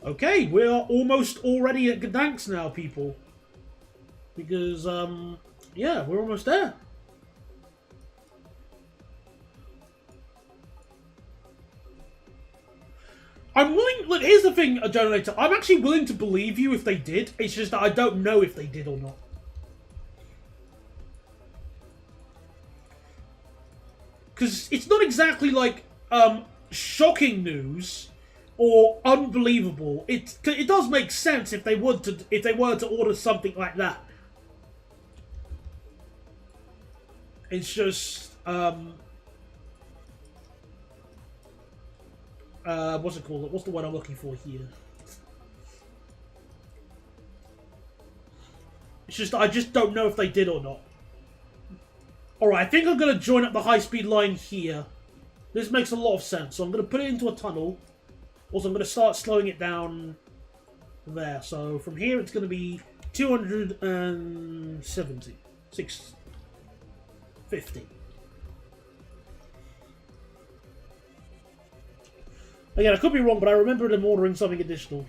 Okay, we are almost already at Gdansk now, people. Because, yeah, we're almost there. I'm willing... Look, here's the thing, Generator. I'm actually willing to believe you if they did. It's just that I don't know if they did or not. Because it's not exactly like, shocking news or unbelievable. It does make sense if they were to order something like that. It's just, what's it called? What's the word I'm looking for here? It's just, I just don't know if they did or not. Alright, I think I'm going to join up the high-speed line here. This makes a lot of sense. So I'm going to put it into a tunnel. Also, I'm going to start slowing it down there. So from here, it's going to be 270. 650. Again, I could be wrong, but I remember them ordering something additional.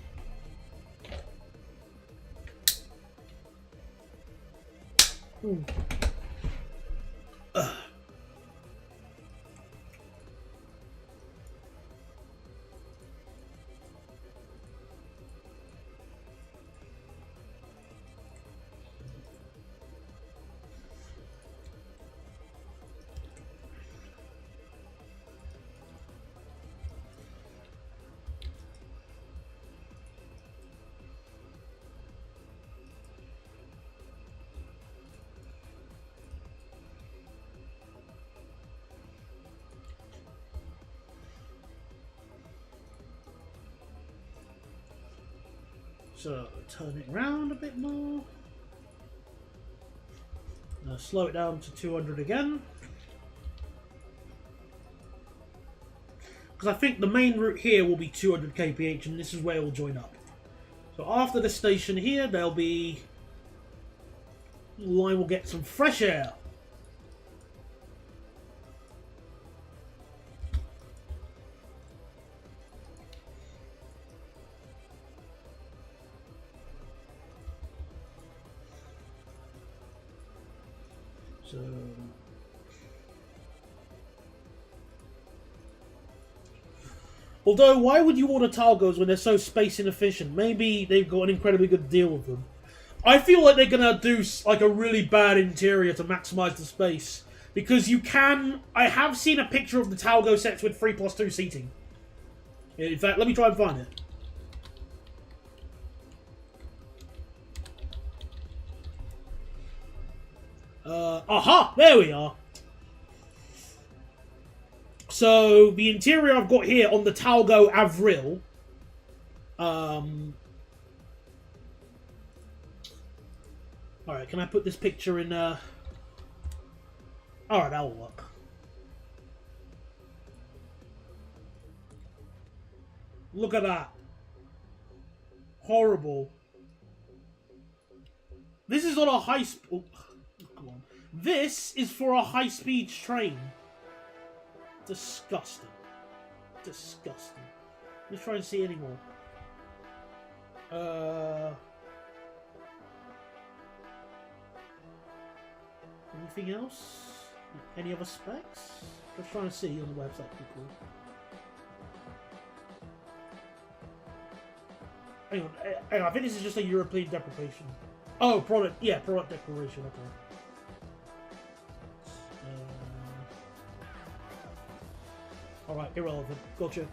So, turn it around a bit more. Slow it down to 200 again. Because I think the main route here will be 200 kph and this is where it will join up. So after the station here, there'll be... the line will get some fresh air. So Although, why would you order Talgos when they're so space inefficient? Maybe they've got an incredibly good deal with them. I feel like they're gonna do like a really bad interior to maximize the space. Because you can... I have seen a picture of the Talgo sets with 3+2 seating. In fact, let me try and find it. Aha! There we are. So, the interior I've got here on the Talgo Avril. Alright, can I put this picture in... Alright, that'll work. Look at that. Horrible. This is on a high... Oh, come on. This is for a high-speed train. Disgusting. Disgusting. Let's try and see any more. Anything else? Any other specs? Let's try and see on the website quickly. Hang on, I think this is just a European deprecation. Oh, product, yeah, product declaration, okay. Alright, irrelevant. Gotcha.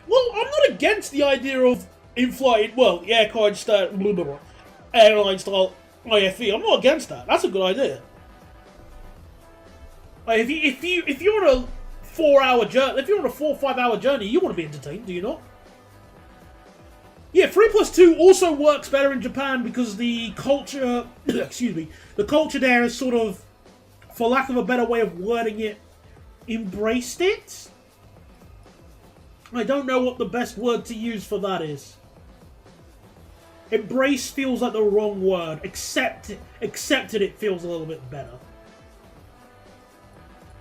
Well, I'm not against the idea of in-flight, well, airline style IFE. I'm not against that. That's a good idea. Like, if you're on a 4-hour journey, if you're on a 4 or 5 hour journey, you want to be entertained, do you not? Yeah, 3+2 also works better in Japan because the culture, excuse me, the culture there is sort of, for lack of a better way of wording it, embraced it. I don't know what the best word to use for that is. Embrace feels like the wrong word. Accepted it feels a little bit better.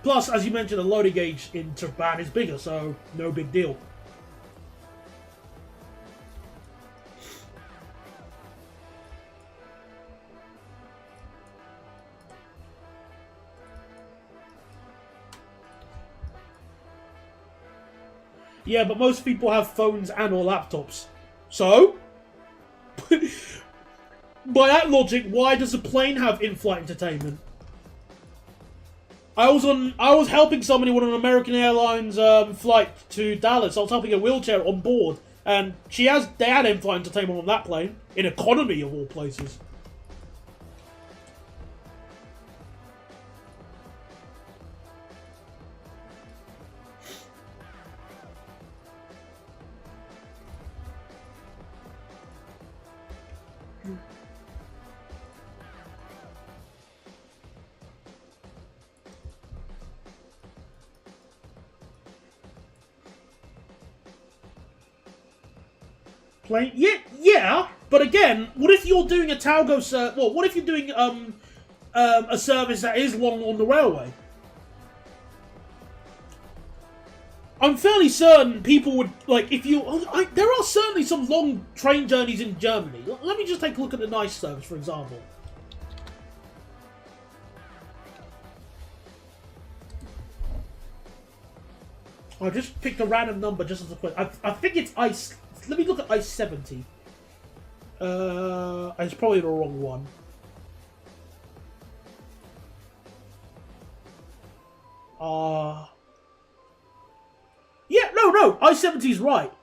Plus, as you mentioned, the loading gauge in Japan is bigger, so no big deal. Yeah, but most people have phones and or laptops. So? By that logic, why does a plane have in-flight entertainment? I was helping somebody on an American Airlines flight to Dallas. I was helping a wheelchair on board, and they had in-flight entertainment on that plane in economy of all places. Plane? Yeah, but again, what if you're doing a Talgo well, what if you're doing a service that is long on the railway? I'm fairly certain people would, like, if you... there are certainly some long train journeys in Germany. Let me just take a look at the NICE service, for example. I just picked a random number just as a quick... I think it's ICE... Let me look at ICE 70. It's probably the wrong one. Yeah, no, ICE 70 is right.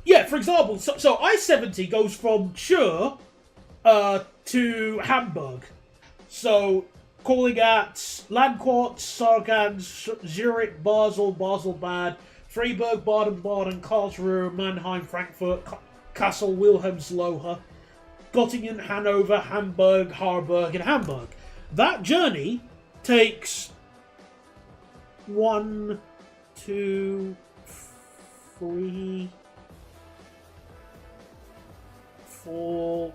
Yeah, for example, so ICE 70 goes from Chur to Hamburg. So... calling at Landquart, Sargans, Zurich, Basel, Basel-Bad, Freiburg, Baden-Baden, Karlsruhe, Mannheim, Frankfurt, Kassel, Wilhelmslohe, Göttingen, Hanover, Hamburg, Harburg, and Hamburg. That journey takes 1, 2, 3, 4,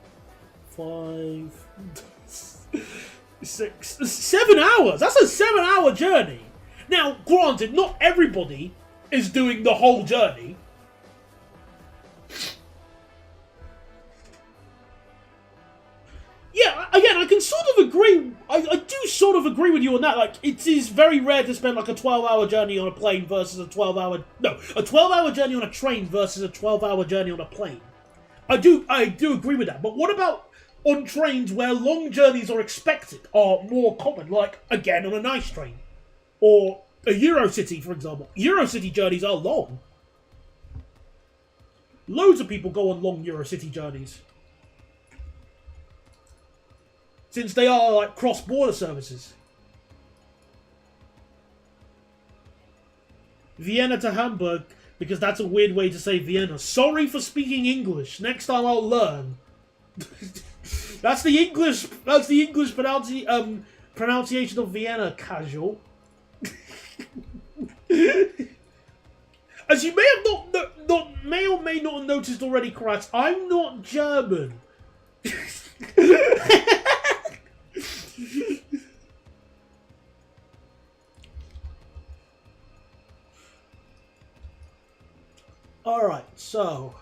5... 7 hours! That's a 7-hour journey! Now, granted, not everybody is doing the whole journey. yeah, again, I can sort of agree. I do sort of agree with you on that. Like, it is very rare to spend like a 12-hour journey on a plane versus a 12-hour journey on a train versus a 12-hour journey on a plane. I do agree with that. But what about on trains where long journeys are expected, are more common? Like, again, on a nice train. Or a Eurocity, for example. Eurocity journeys are long. Loads of people go on long Eurocity journeys. Since they are, like, cross-border services. Vienna to Hamburg, because that's a weird way to say Vienna. Sorry for speaking English. Next time I'll learn. That's the English pronunciation of Vienna, casual. As you may have may or may not have noticed already, Kratz, I'm not German. Alright, so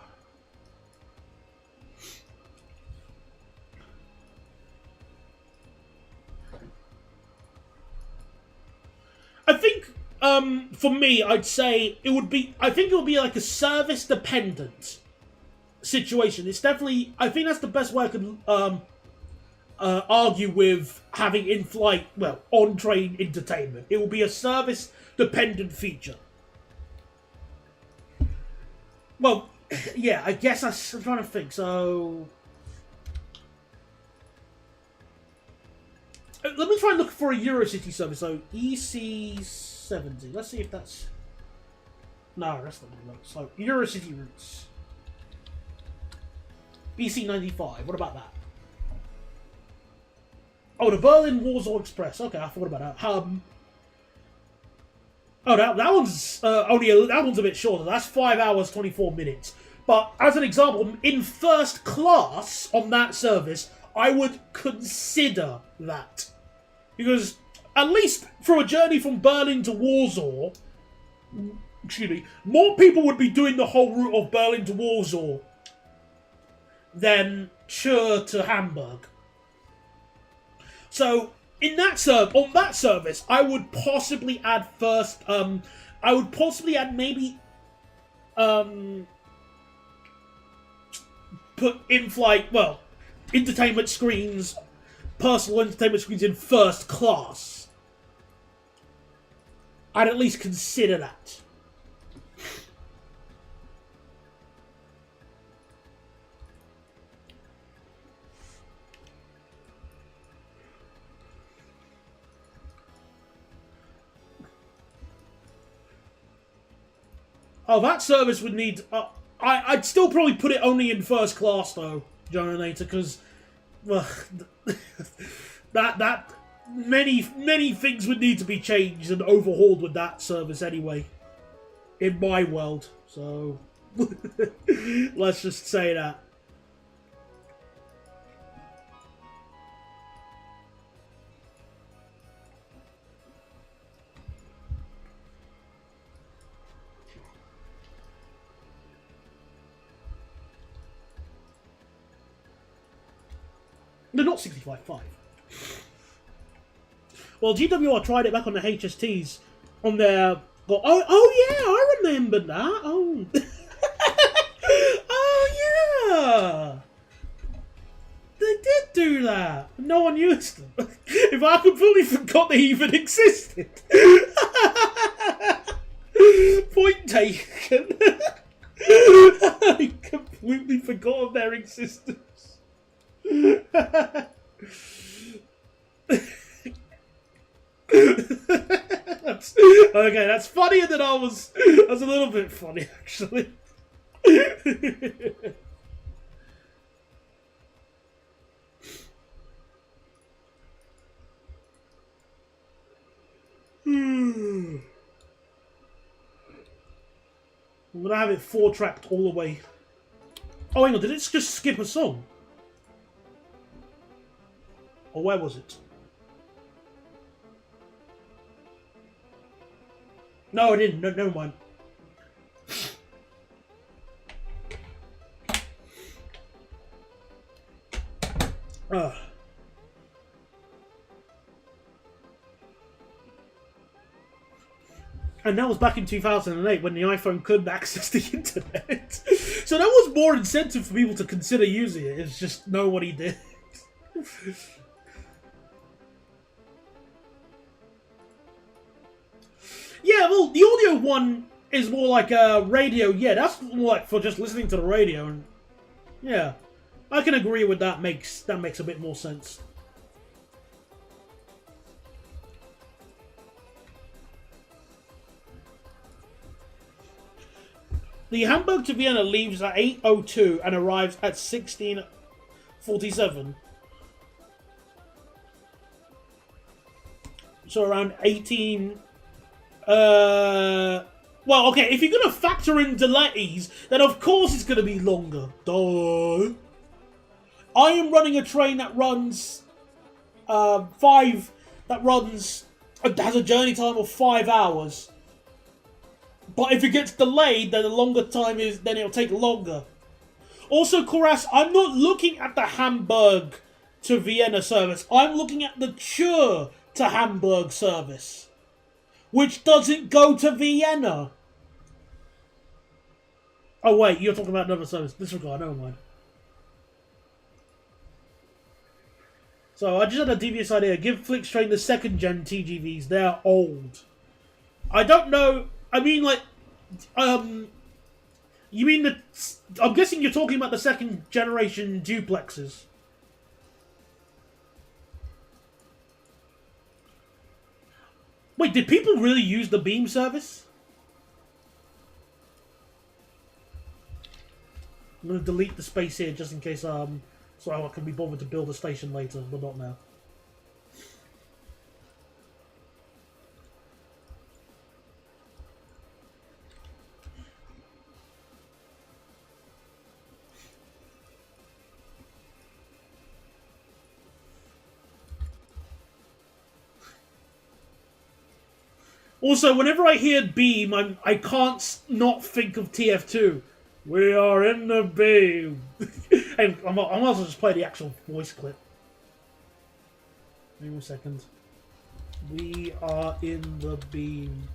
I think for me, I'd say it would be like a service dependent situation. It's definitely, I think that's the best way I could argue with having in-flight, well, on-train entertainment. It will be a service-dependent feature. Well, yeah, I guess I'm trying to think, so... Let me try and look for a Eurocity service, so EC70. Let's see if that's... No, that's not the route. So, Eurocity routes. EC95, what about that? Oh, the Berlin-Warsaw Express. Okay, I forgot about that. Oh, that one's that one's a bit shorter. That's 5 hours, 24 minutes. But as an example, in first class on that service, I would consider that. Because at least for a journey from Berlin to Warsaw, excuse me, more people would be doing the whole route of Berlin to Warsaw than Chur to Hamburg. So in that on that service, I would possibly add first. I would possibly add maybe put in-flight, well, entertainment screens, personal entertainment screens in first class. I'd at least consider that. Oh, that service would need... I'd still probably put it only in first class, though, Jonanator, because... that many things would need to be changed and overhauled with that service anyway. In my world, so... let's just say that. No, not 65.5. Well, GWR tried it back on the HSTs on their... Oh yeah, I remember that. Oh, oh yeah. They did do that. No one used them. If I completely forgot they even existed. Point taken. I completely forgot of their existence. That's funnier than I was. That's a little bit funny, actually. I'm gonna have it 4-tracked all the way. Oh, hang on, did it just skip a song? Or where was it? No, I didn't. No, never mind. And that was back in 2008 when the iPhone couldn't access the internet. So that was more incentive for people to consider using it. It's just nobody did. Yeah, well, the audio one is more like a radio. Yeah, that's more like for just listening to the radio. And yeah, I can agree with that. Makes a bit more sense. The Hamburg to Vienna leaves at 8:02 and arrives at 16:47. So around 18... well, okay, if you're going to factor in delays, then of course it's going to be longer. Duh. I am running a train that runs... has a journey time of 5 hours. But if it gets delayed, then the longer time is, then it'll take longer. Also, Koras, I'm not looking at the Hamburg to Vienna service. I'm looking at the Chur to Hamburg service, which doesn't go to Vienna. Oh wait, you're talking about another service. Disregard, never mind. So I just had a devious idea. Give Flixtrain the second gen TGVs. They're old. I don't know. I mean, like, you mean the... I'm guessing you're talking about the second generation duplexes. Wait, did people really use the beam service? I'm going to delete the space here just in case, so I can be bothered to build a station later, but not now. Also, whenever I hear beam, I can't not think of TF2. We are in the beam. And I might as well just play the actual voice clip. Give me a second. We are in the beam.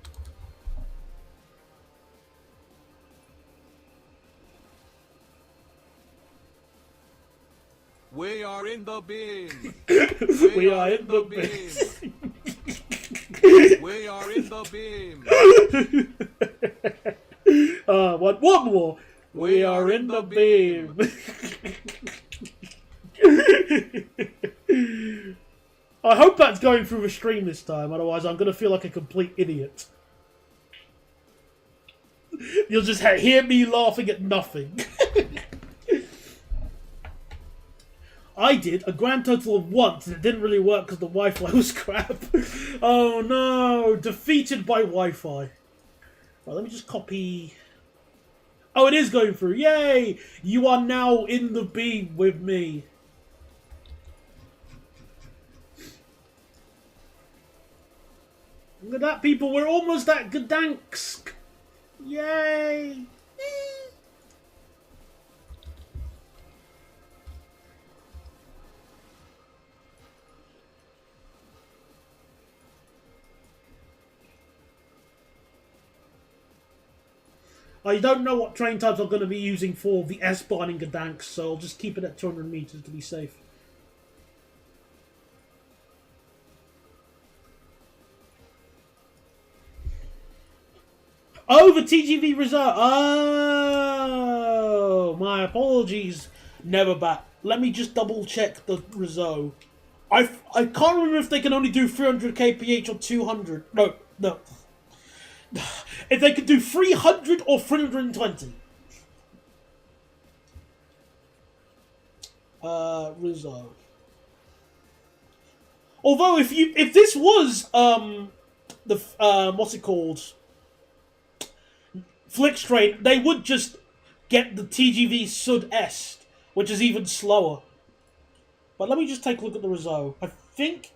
We are in the beam. We are in the beam. We are in the beam. One more. We are in the beam. I hope that's going through the stream this time, otherwise I'm going to feel like a complete idiot. You'll just hear me laughing at nothing. I did a grand total of once, and it didn't really work because the Wi-Fi was crap. Oh no! Defeated by Wi-Fi. Right, let me just copy... Oh, it is going through. Yay! You are now in the beam with me. Look at that, people. We're almost at Gdansk. Yay! I don't know what train types I'm going to be using for the S-Bahn in Gdansk, so I'll just keep it at 200 meters to be safe. Oh, the TGV reserve. Oh, my apologies. Never back. Let me just double check the reserve. I can't remember if they can only do 300 kph or 200. No. If they could do 300 or 320. Reserve. Although if this was what's it called? Flixtrain, they would just get the TGV Sud Est, which is even slower. But let me just take a look at the reserve. I think...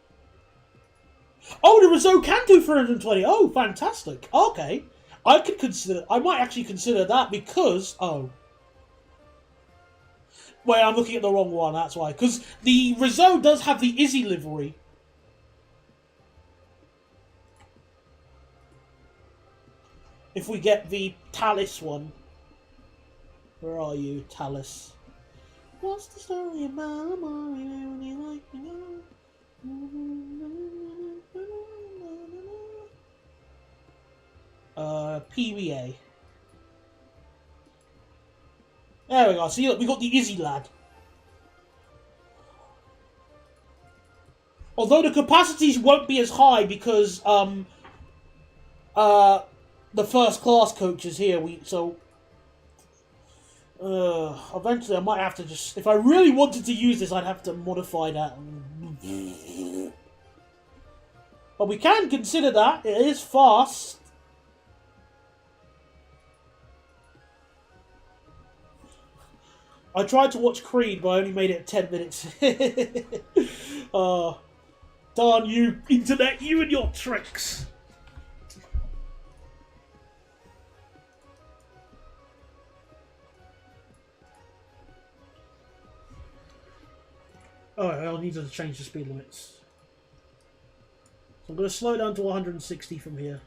Oh, the reserve can do 320. Oh, fantastic. Okay. I might actually consider that because... Oh. Wait, I'm looking at the wrong one, that's why. Because the reserve does have the Izzy livery. If we get the Talus one. Where are you, Talus? What's the story about PBA. There we go. See, look, we got the Izzy lad. Although the capacities won't be as high because the first class coach is here. Eventually I might have to just, if I really wanted to use this, I'd have to modify that. But we can consider that. It is fast. I tried to watch Creed, but I only made it 10 minutes. Darn you, internet, you and your tricks. Alright, I'll need to change the speed limits. So I'm going to slow down to 160 from here.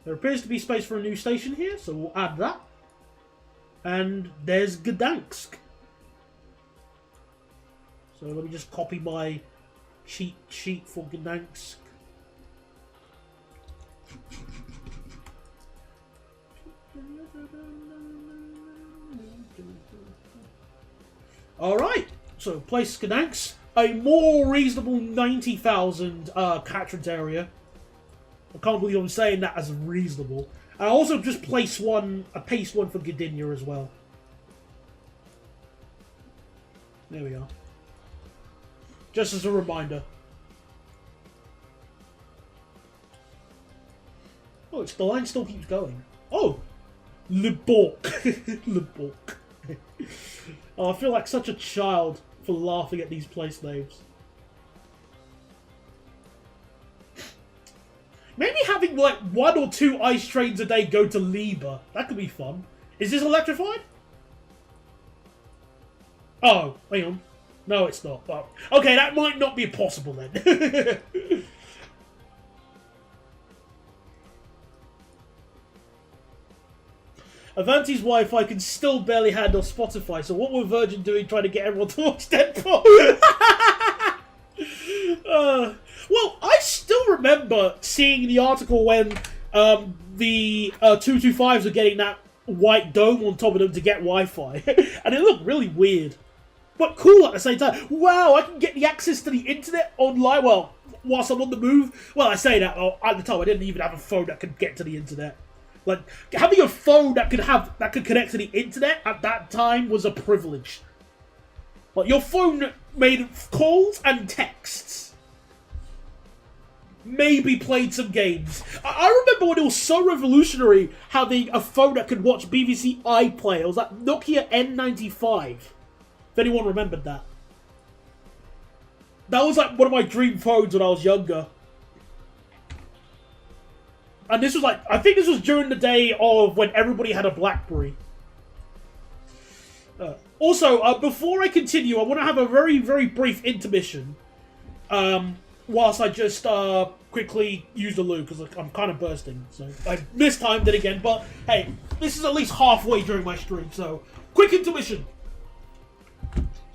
There appears to be space for a new station here, so we'll add that. And there's Gdansk. So let me just copy my cheat sheet for Gdansk. Alright, so place Gdansk. A more reasonable 90,000 catchment area. I can't believe I'm saying that as reasonable. I also just place a paste one for Gdynia as well. There we are. Just as a reminder. Oh, the line still keeps going. Oh! Libork. Libork. Oh, I feel like such a child for laughing at these place names. Maybe having like 1 or 2 ice trains a day go to Liber. That could be fun. Is this electrified? Oh, hang on. No, it's not. Oh, okay, that might not be possible then. Avanti's Wi-Fi can still barely handle Spotify, so what were Virgin doing trying to get everyone to watch Deadpool? Well, I still remember seeing the article when the 225s were getting that white dome on top of them to get Wi-Fi. And it looked really weird. But cool at the same time. Wow, I can get the access to the internet online, well, whilst I'm on the move. Well, I say that, at the time I didn't even have a phone that could get to the internet. Like, having a phone that could connect to the internet at that time was a privilege. Like, your phone made calls and texts. Maybe played some games. I remember when it was so revolutionary having a phone that could watch BBC iPlayer. It was like Nokia N95. If anyone remembered that. That was like one of my dream phones when I was younger. And this was like, I think this was during the day of when everybody had a BlackBerry. Also, before I continue, I want to have a very, very brief intermission. Whilst I just quickly use the loo, because I'm kind of bursting. So I mistimed it again, but hey, this is at least halfway during my stream, so quick intermission.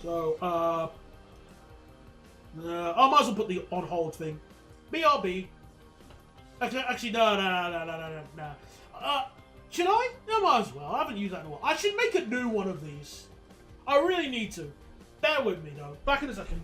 So, I might as well put the on hold thing. BRB. Actually, no. Should I? I might as well. I haven't used that in a while. I should make a new one of these. I really need to. Bear with me, though. Back in a second.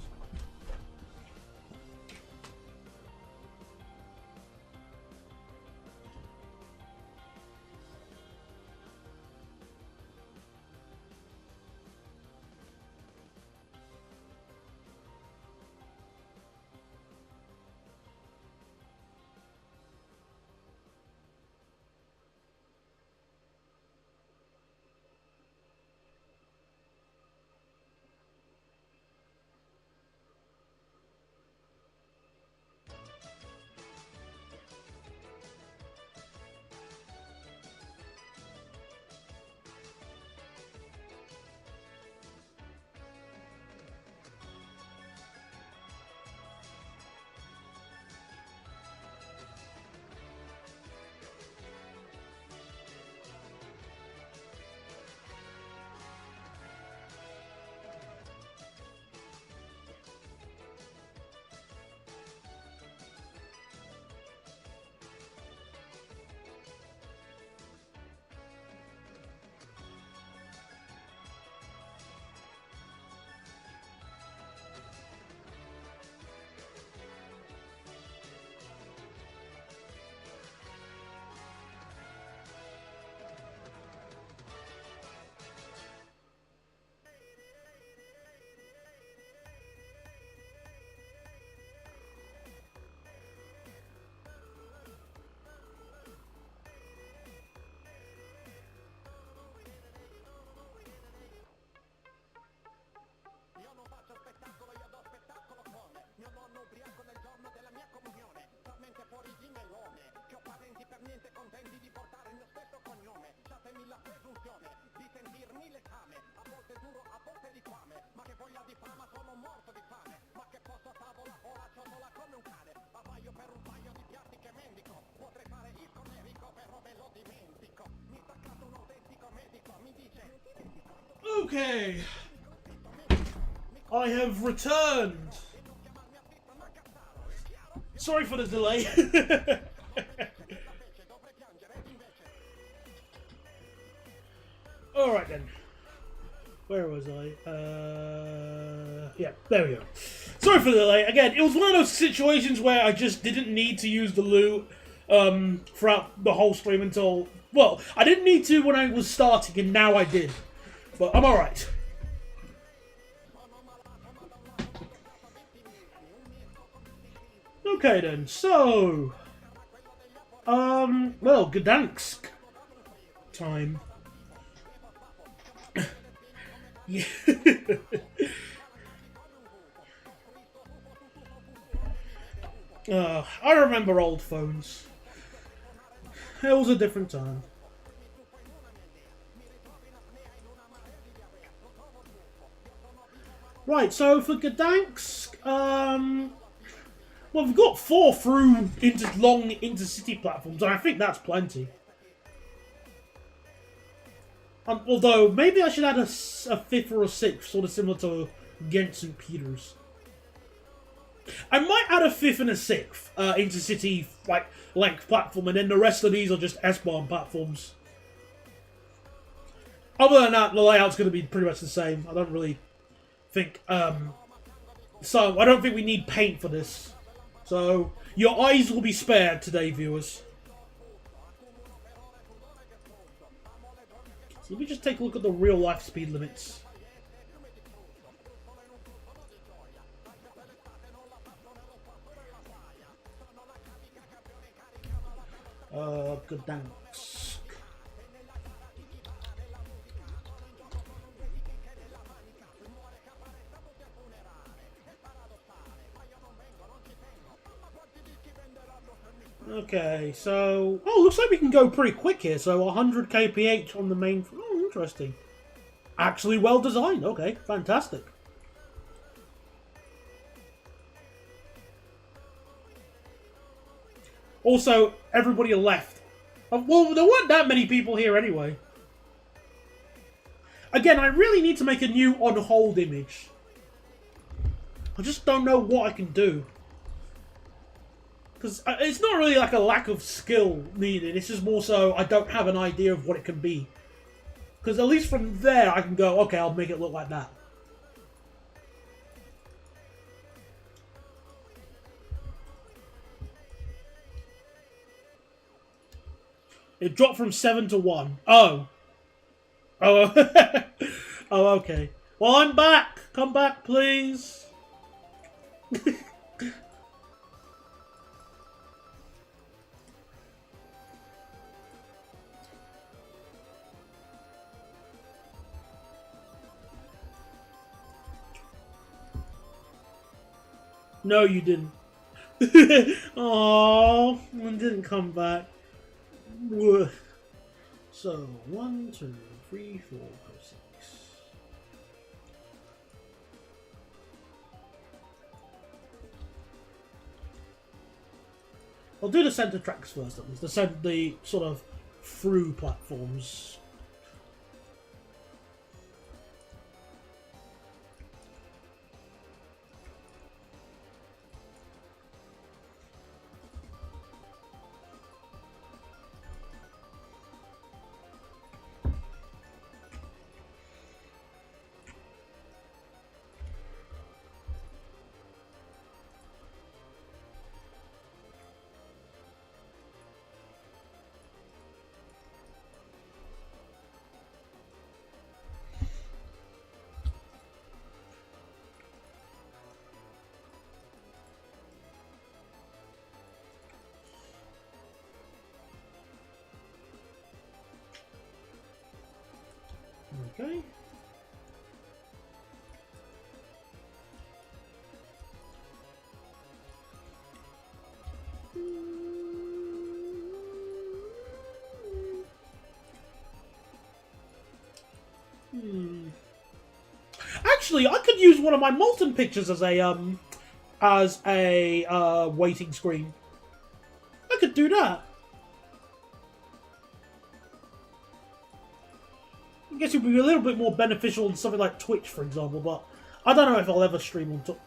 Okay. I have returned. Sorry for the delay. Alright then. Where was I? Yeah, there we go. Sorry for the delay. Again, it was one of those situations where I just didn't need to use the loot throughout the whole stream until... Well, I didn't need to when I was starting, and now I did. But I'm alright. Okay then, so... well, Gdansk time. Yeah. I remember old phones. It was a different time. Right, so for Gdansk, well, we've got 4 through long intercity platforms, and I think that's plenty. Although, maybe I should add a 5th or a 6th, sort of similar to Ghent St. Peter's. I might add a 5th and a 6th intercity length platform, and then the rest of these are just S-Bahn platforms. Other than that, the layout's going to be pretty much the same. I don't really think... so, I don't think we need paint for this. So, your eyes will be spared today, viewers. So let me just take a look at the real-life speed limits. Gdansk. Okay, so... Oh, looks like we can go pretty quick here. So 100 kph on the main... Oh, interesting. Actually well designed. Okay, fantastic. Also, everybody left. Well, there weren't that many people here anyway. Again, I really need to make a new on-hold image. I just don't know what I can do. Because it's not really like a lack of skill needed. It's just more so I don't have an idea of what it can be. Because at least from there I can go, okay, I'll make it look like that. It dropped from 7 to 1. Oh. Oh. Oh, okay. Well, I'm back. Come back, please. No, you didn't. Oh, one didn't come back. So, 1, 2, 3, 4, 5, 6. I'll do the center tracks first, at least. The sort of through platforms. Okay. Actually, I could use one of my molten pictures as a waiting screen. I could do that. I guess it would be a little bit more beneficial than something like Twitch, for example, but I don't know if I'll ever stream on Twitch.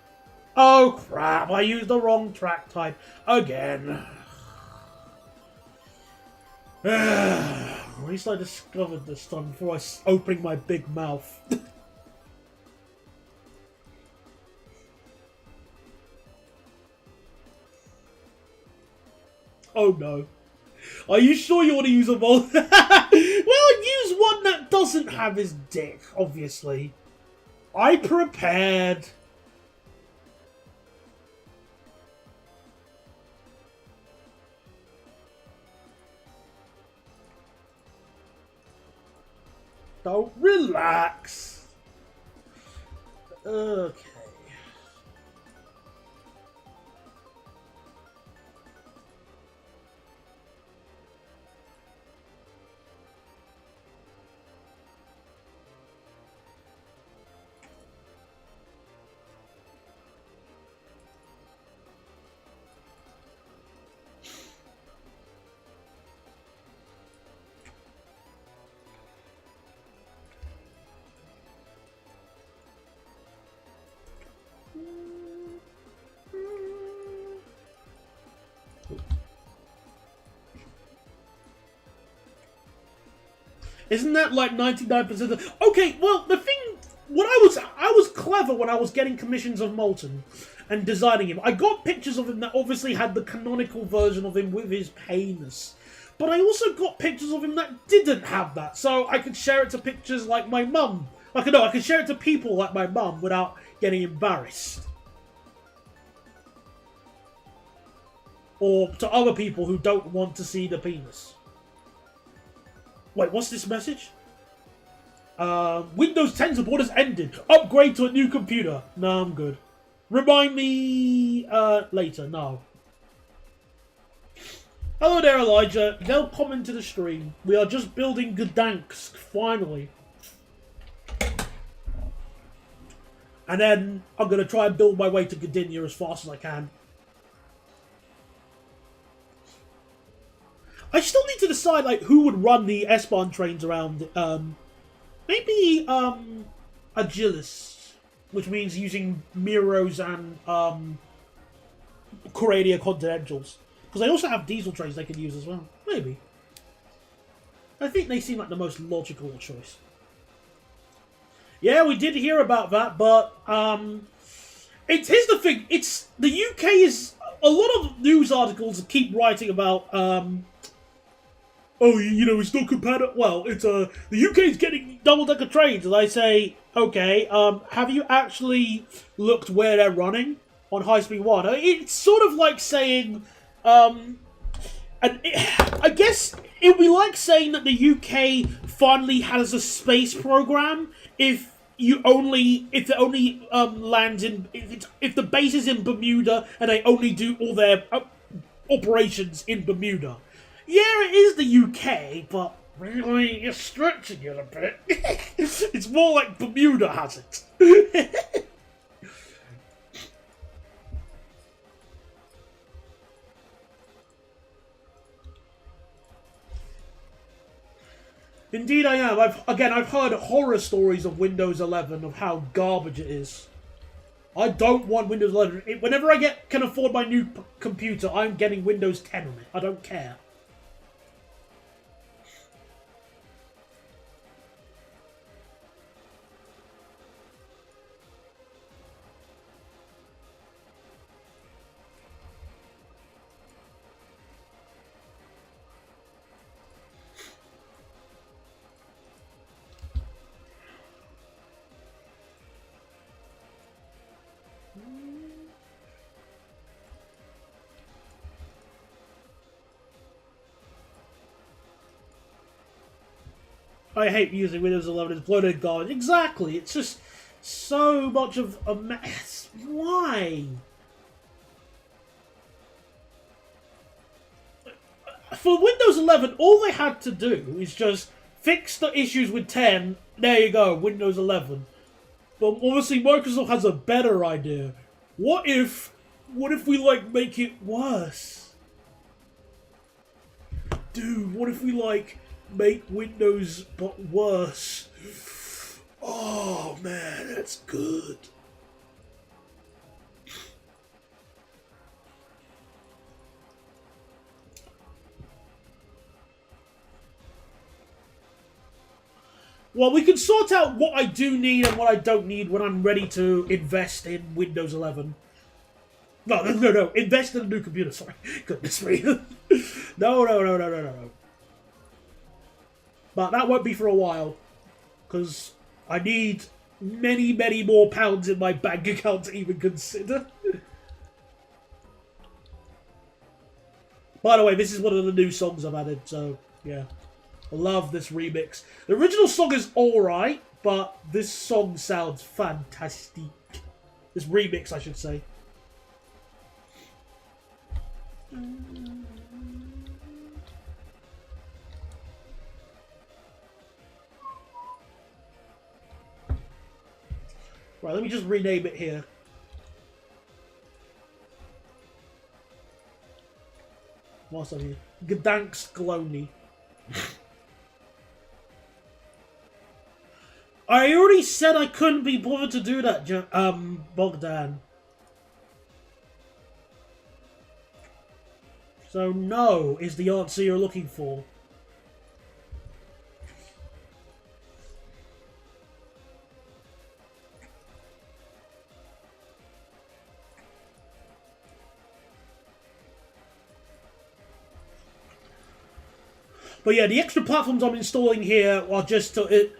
Oh crap, I used the wrong track type again. At least I discovered this time before I opened my big mouth. Oh no. Are you sure you want to use a mold? Well, use one that doesn't have his dick, obviously. I prepared. Don't relax. Okay. Isn't that like 99% of... Okay, well, the thing... I was clever when I was getting commissions of Molten and designing him. I got pictures of him that obviously had the canonical version of him with his penis. But I also got pictures of him that didn't have that. So I could share it to pictures like my mum. I could share it to people like my mum without getting embarrassed. Or to other people who don't want to see the penis. Wait, what's this message? Windows 10 support has ended. Upgrade to a new computer. No, I'm good. Remind me later. No. Hello there, Elijah. Welcome into the stream. We are just building Gdansk, finally. And then I'm going to try and build my way to Gdynia as fast as I can. I still need to decide like who would run the S-Bahn trains around. Maybe Agilis, which means using Miros and Coradia Continentals, because they also have diesel trains they can use as well. Maybe. I think they seem like the most logical choice. Yeah, we did hear about that, but here's the thing: it's the UK is a lot of news articles keep writing about. Oh, you know, it's not compatible. Well, it's the UK is getting double-decker trains, and I say, okay, have you actually looked where they're running on High Speed 1? It's sort of like saying, I guess it would be like saying that the UK finally has a space program if it only lands in if the base is in Bermuda and they only do all their operations in Bermuda. Yeah, it is the UK, but really, you're stretching it a bit. It's more like Bermuda has it. Indeed I am. I've heard horror stories of Windows 11, of how garbage it is. I don't want Windows 11. Whenever I can afford my new computer, I'm getting Windows 10 on it. I don't care. I hate using Windows 11 as bloated garbage. Exactly. It's just so much of a mess. Why? For Windows 11, all they had to do is just fix the issues with 10. There you go, Windows 11. But obviously Microsoft has a better idea. What if we like make it worse? Dude, what if we like make Windows but worse. Oh man, that's good. Well, we can sort out what I do need and what I don't need when I'm ready to invest in Windows 11. No. Invest in a new computer, sorry. Goodness me. No. But that won't be for a while. Because I need many, many more pounds in my bank account to even consider. By the way, this is one of the new songs I've added, so yeah. I love this remix. The original song is alright, but this song sounds fantastic. This remix, I should say. Right, let me just rename it here. What's up here? Gdansk Glony. I already said I couldn't be bothered to do that, Bogdan. So no is the answer you're looking for. But yeah, the extra platforms I'm installing here are just to,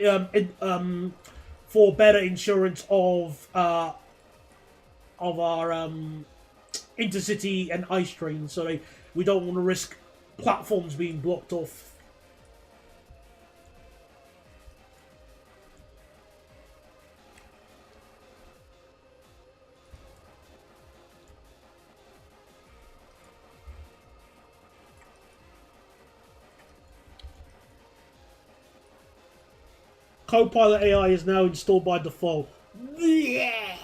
for better insurance of our intercity and ice trains, so we don't want to risk platforms being blocked off. Copilot AI is now installed by default. Yeah.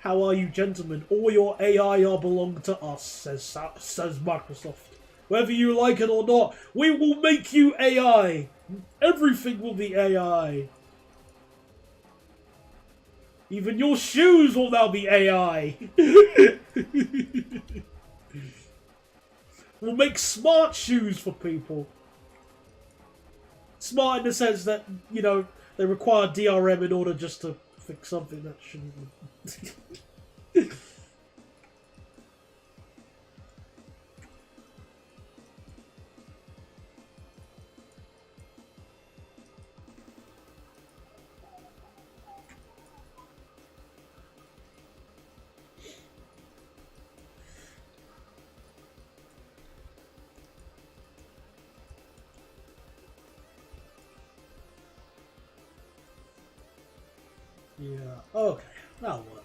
How are you, gentlemen? All your AI are belong to us, says Microsoft. Whether you like it or not, we will make you AI. Everything will be AI. Even your shoes will now be AI. We'll make smart shoes for people. Smart in the sense that, you know, they require DRM in order just to fix something that shouldn't. Yeah, okay, that'll work.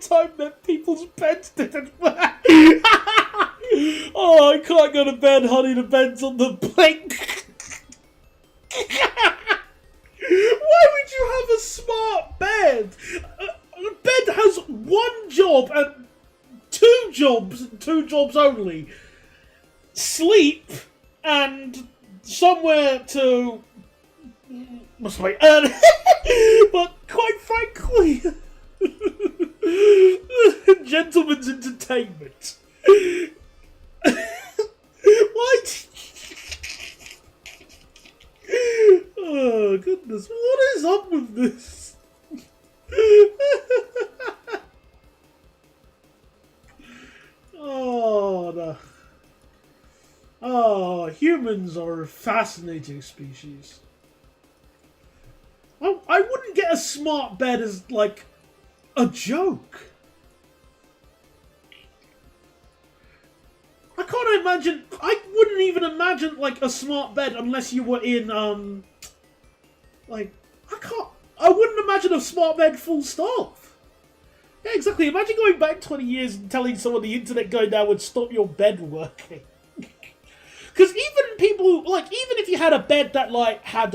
Time that people's beds didn't work. Oh, I can't go to bed, honey. The bed's on the blink. Why would you have a smart bed? A bed has one job and two jobs only. Sleep and somewhere to... Must wait. But quite frankly... Gentleman's entertainment. What? Oh goodness, what is up with this? Oh no. Oh, humans are a fascinating species. I wouldn't get a smart bed as like a joke. I can't imagine. I wouldn't even imagine like a smart bed unless you were in like I can't. I wouldn't imagine a smart bed full stop. Yeah, exactly. Imagine going back 20 years and telling someone the internet going down would stop your bed working. Because even people like even if you had a bed that like had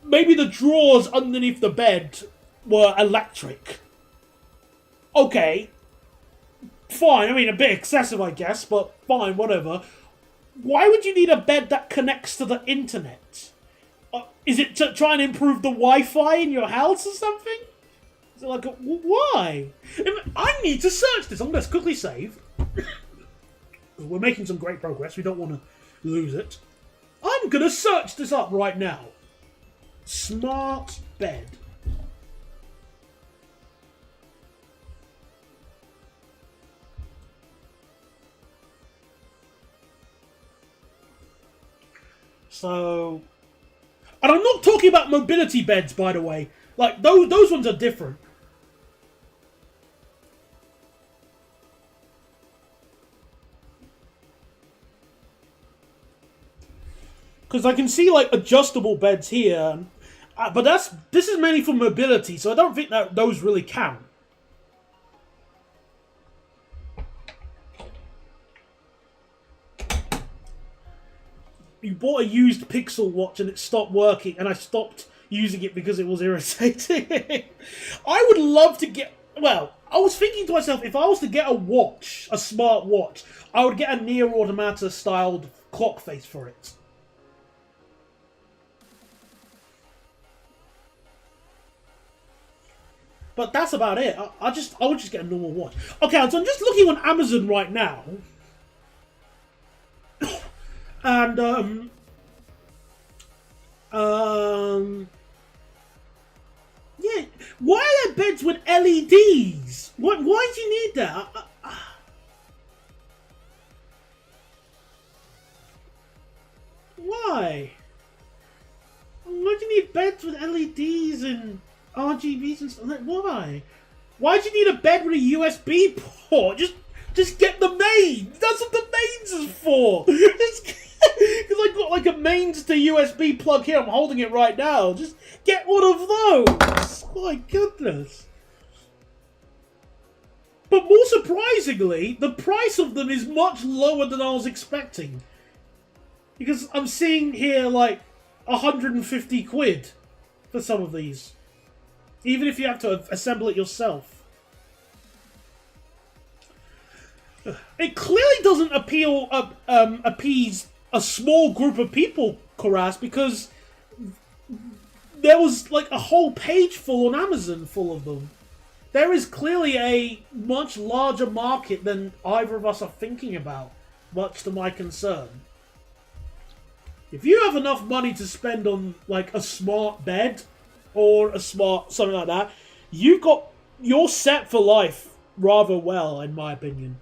maybe the drawers underneath the bed were electric. Okay. Fine, I mean, a bit excessive, I guess, but fine, whatever. Why would you need a bed that connects to the internet? Is it to try and improve the Wi-Fi in your house or something? Is it like, why? I need to search this. I'm going to quickly save. We're making some great progress. We don't want to lose it. I'm going to search this up right now. Smart bed. So, and I'm not talking about mobility beds, by the way. Like, those ones are different. Because I can see, like, adjustable beds here. But this is mainly for mobility, so I don't think that those really count. You bought a used Pixel watch and it stopped working, and I stopped using it because it was irritating. I would love to get... Well, I was thinking to myself, if I was to get a watch, a smart watch, I would get a Nier Automata-styled clock face for it. But that's about it. I would just get a normal watch. Okay, so I'm just looking on Amazon right now. And, yeah, why are there beds with LEDs? Why do you need that? Why? Why do you need beds with LEDs and RGBs and stuff? Like, why? Why do you need a bed with a USB port? Just get the mains. That's what the mains is for. Because I got like a mains to USB plug here. I'm holding it right now. Just get one of those. My goodness. But more surprisingly, the price of them is much lower than I was expecting. Because I'm seeing here like 150 quid for some of these. Even if you have to assemble it yourself. It clearly doesn't appease a small group of people, Koras, because there was like a whole page full on Amazon full of them. There is clearly a much larger market than either of us are thinking about, much to my concern. If you have enough money to spend on like a smart bed or a smart something like that, you're set for life rather well, in my opinion.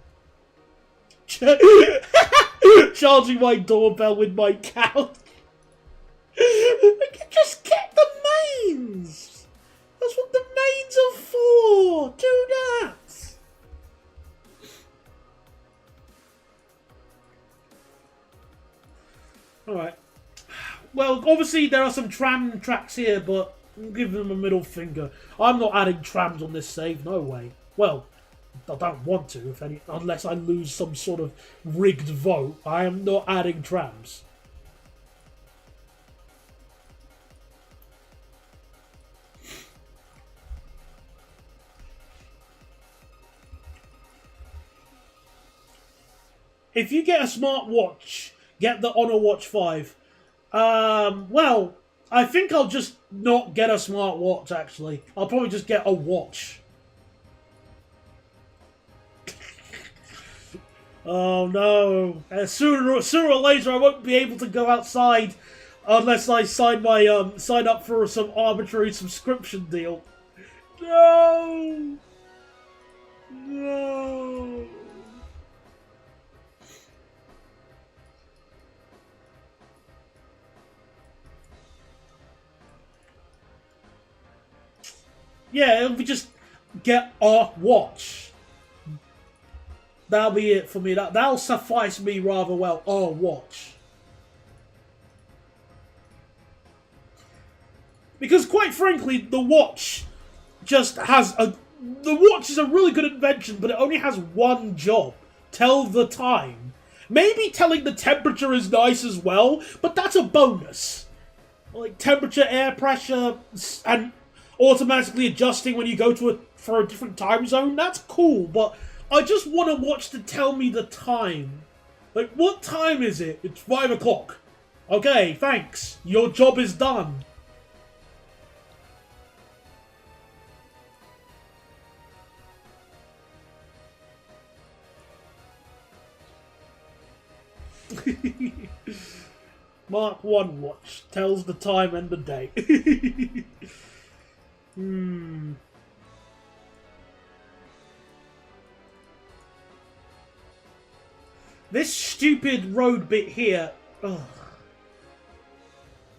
Charging my doorbell with my couch. Just get the mains. That's what the mains are for. Do that. Alright. Well, obviously there are some tram tracks here, but I'm giving them a middle finger. I'm not adding trams on this save, no way. Well, I don't want to, unless I lose some sort of rigged vote. I am not adding trams. If you get a smart watch, get the Honor Watch 5. Well, I think I'll just not get a smart watch, actually. I'll probably just get a watch. Oh no! Sooner or later, I won't be able to go outside unless I sign up for some arbitrary subscription deal. No! No! Yeah, we just get a watch. That'll be it for me. That'll suffice me rather well. Oh, watch. Because quite frankly, the watch just has a... The watch is a really good invention, but it only has one job. Tell the time. Maybe telling the temperature is nice as well, but that's a bonus. Like temperature, air pressure, and automatically adjusting when you go for a different time zone, that's cool, but I just want a watch to tell me the time. Like, what time is it? It's 5 o'clock. Okay, thanks. Your job is done. Mark 1 watch tells the time and the date. This stupid road bit here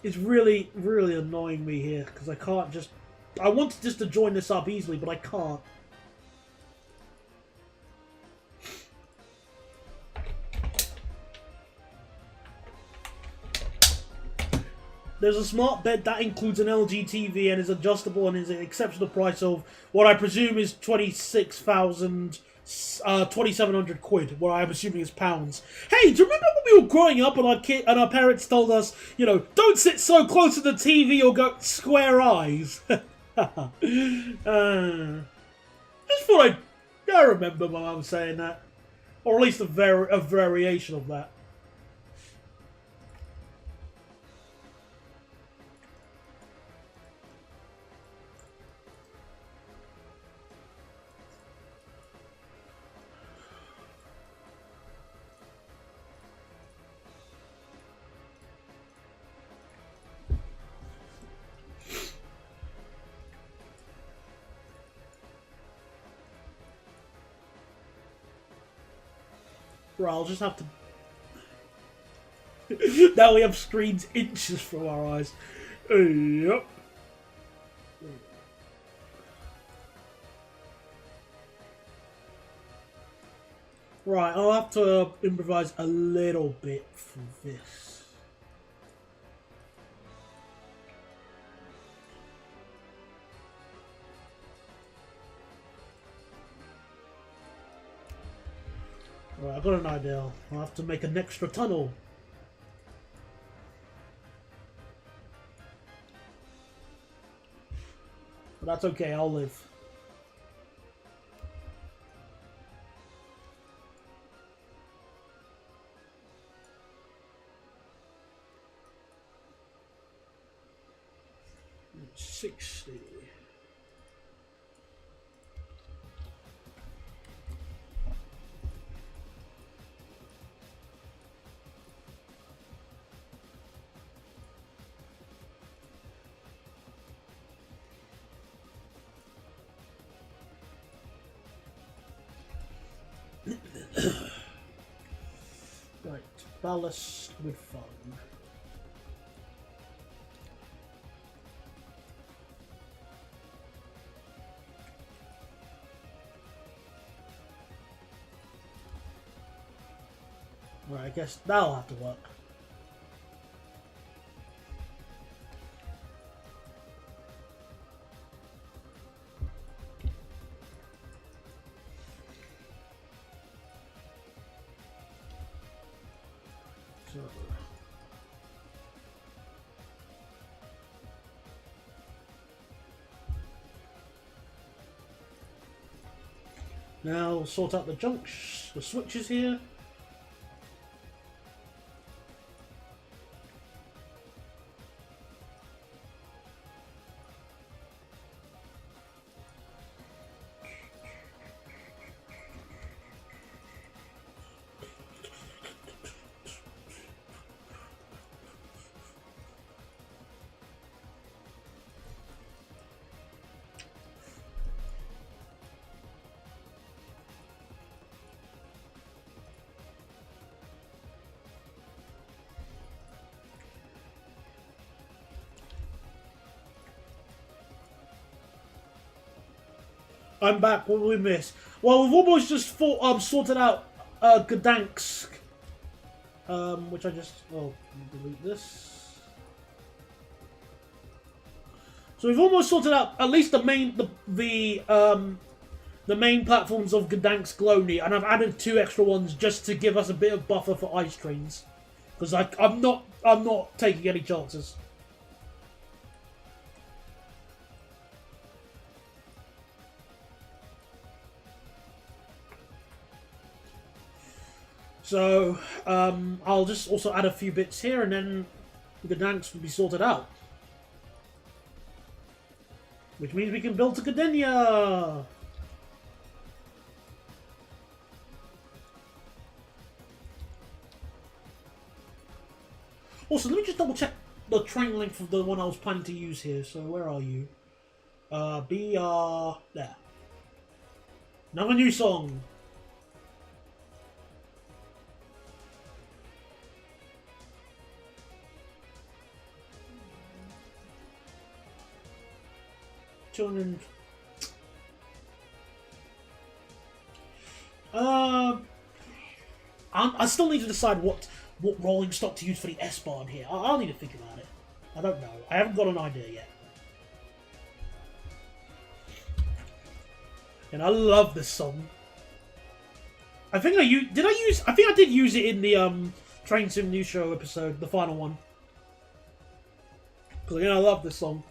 is really, really annoying me here because I can't just... I wanted just to join this up easily, but I can't. There's a smart bed that includes an LG TV and is adjustable and is an exceptional price of what I presume is 2,700 quid, what I'm assuming is pounds. Hey, do you remember when we were growing up and our parents told us, you know, don't sit so close to the TV or go square eyes? Just thought I remember my mum saying that, or at least a variation of that. Right, I'll just have to... Now we have screens inches from our eyes. Yep. Right, I'll have to improvise a little bit for this. Right, I've got an idea. I'll have to make an extra tunnel. But that's okay, I'll live. It's 60. Right, ballast with fun. Right, I guess that'll have to work. Now sort out the switches here. I'm back. What did we miss? Well, we've almost just sorted out Gdansk, which I just delete this. So we've almost sorted out at least the main platforms of Gdansk Glowny, and I've added 2 extra ones just to give us a bit of buffer for ice trains, because I'm not taking any chances. So, I'll just also add a few bits here, and then the Gdansk will be sorted out. Which means we can build to Gdynia! Also, let me just double check the train length of the one I was planning to use here. So, where are you? BR... there. Another new song! I still need to decide what rolling stock to use for the S-Bahn here. I'll need to think about it. I don't know. I haven't got an idea yet. And I love this song. I think I did use it in the Train Sim News Show episode, the final one. Because again, I love this song.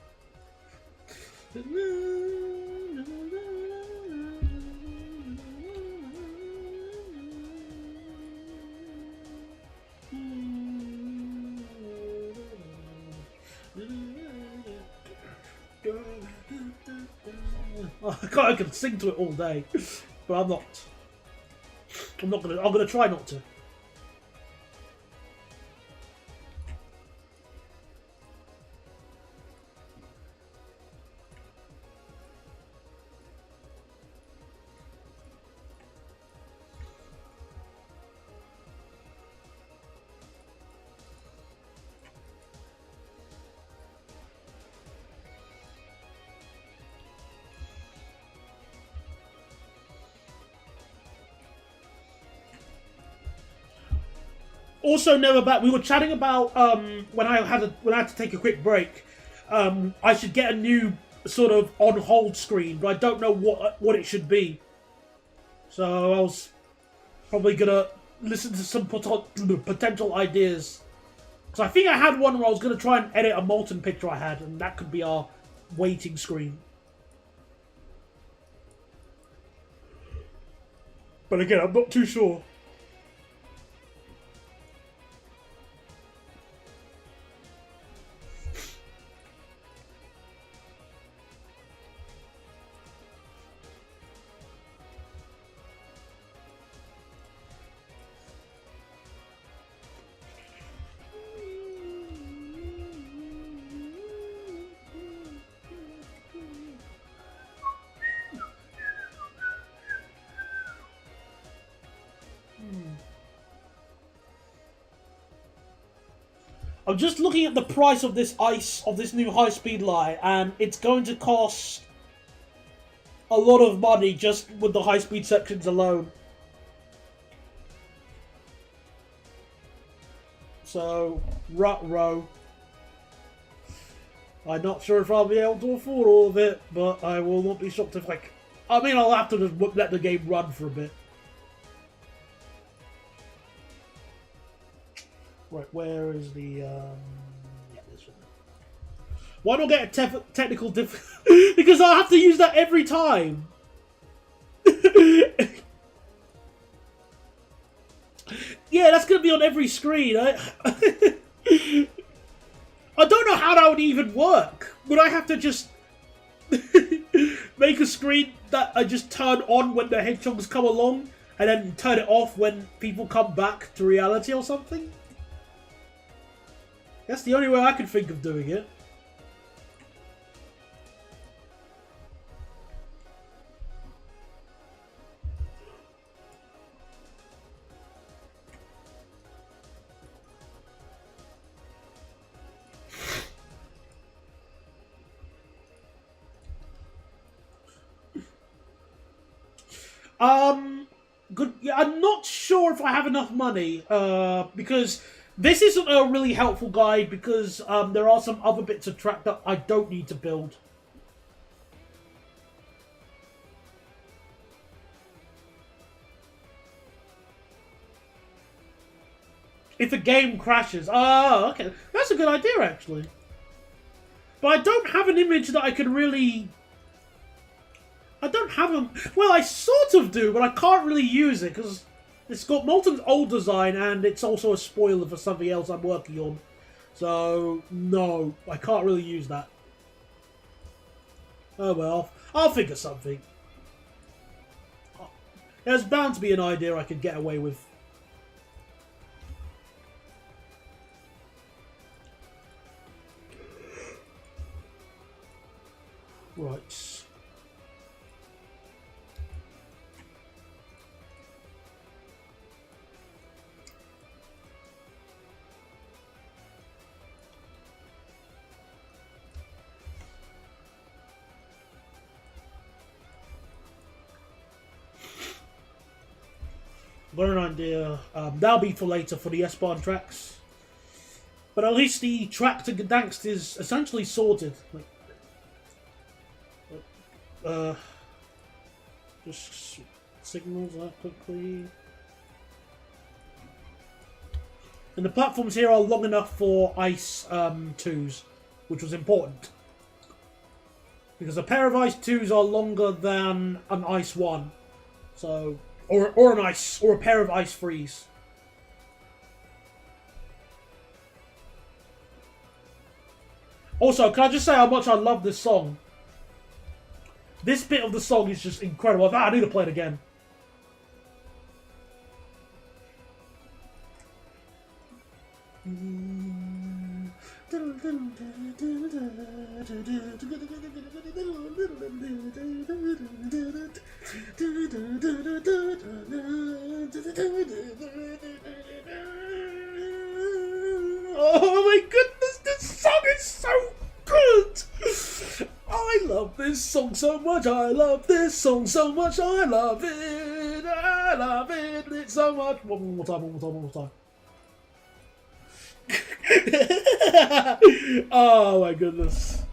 I can sing to it all day, but I'm not. I'm gonna try not to. Also, never back. We were chatting about when I had to take a quick break. I should get a new sort of on hold screen, but I don't know what it should be. So I was probably gonna listen to some potential ideas. Because I think I had one where I was gonna try and edit a molten picture I had, and that could be our waiting screen. But again, I'm not too sure. I'm just looking at the price of this new high-speed line, and it's going to cost a lot of money just with the high-speed sections alone. So, rut-row. I'm not sure if I'll be able to afford all of it, but I will not be shocked if I mean, I'll have to just let the game run for a bit. Right, where is the, yeah, this one. Why not get a technical because I'll have to use that every time! Yeah, that's gonna be on every screen. I don't know how that would even work. Would I have to just make a screen that I just turn on when the hedgehogs come along, and then turn it off when people come back to reality or something? That's the only way I can think of doing it. Good. Yeah, I'm not sure if I have enough money. Because this isn't a really helpful guide because there are some other bits of track that I don't need to build. If the game crashes. Oh, okay. That's a good idea, actually. But I don't have an image that I can really... I don't have them. Well, I sort of do, but I can't really use it because it's got Molten's old design and it's also a spoiler for something else I'm working on. So, no, I can't really use that. Oh well, I'll figure something. There's bound to be an idea I could get away with. Right. Got an idea. That'll be for later for the S-Bahn tracks. But at least the track to Gdansk is essentially sorted. Just signals that quickly. And the platforms here are long enough for Ice 2s, which was important. Because a pair of Ice 2s are longer than an Ice 1. So, or a pair of Ice 3s. Also, can I just say how much I love this song? This bit of the song is just incredible. I need to play it again. Oh my goodness, this song is so good! I love this song so much, I love this song so much, I love it so much. One more time. Oh my goodness.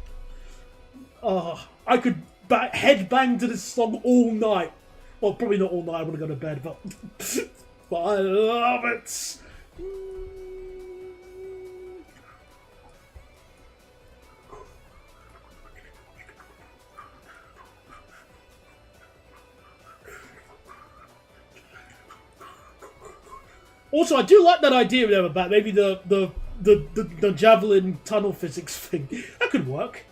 Oh, I could headbang to this song all night. Well, probably not all night, I want to go to bed, but, but I love it. Also, I do like that idea we have about maybe the javelin tunnel physics thing. That could work.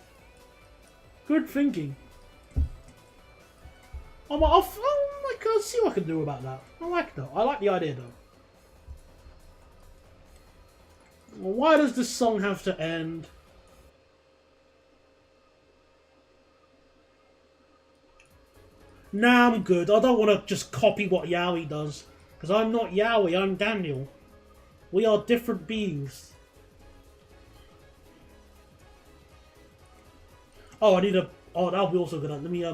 Good thinking. I'll see what I can do about that. I like that. I like the idea though. Well, why does this song have to end? Nah, I'm good. I don't want to just copy what Yowie does. Because I'm not Yowie, I'm Daniel. We are different beings. Oh, I need a... Oh, that'll be also good. Let me,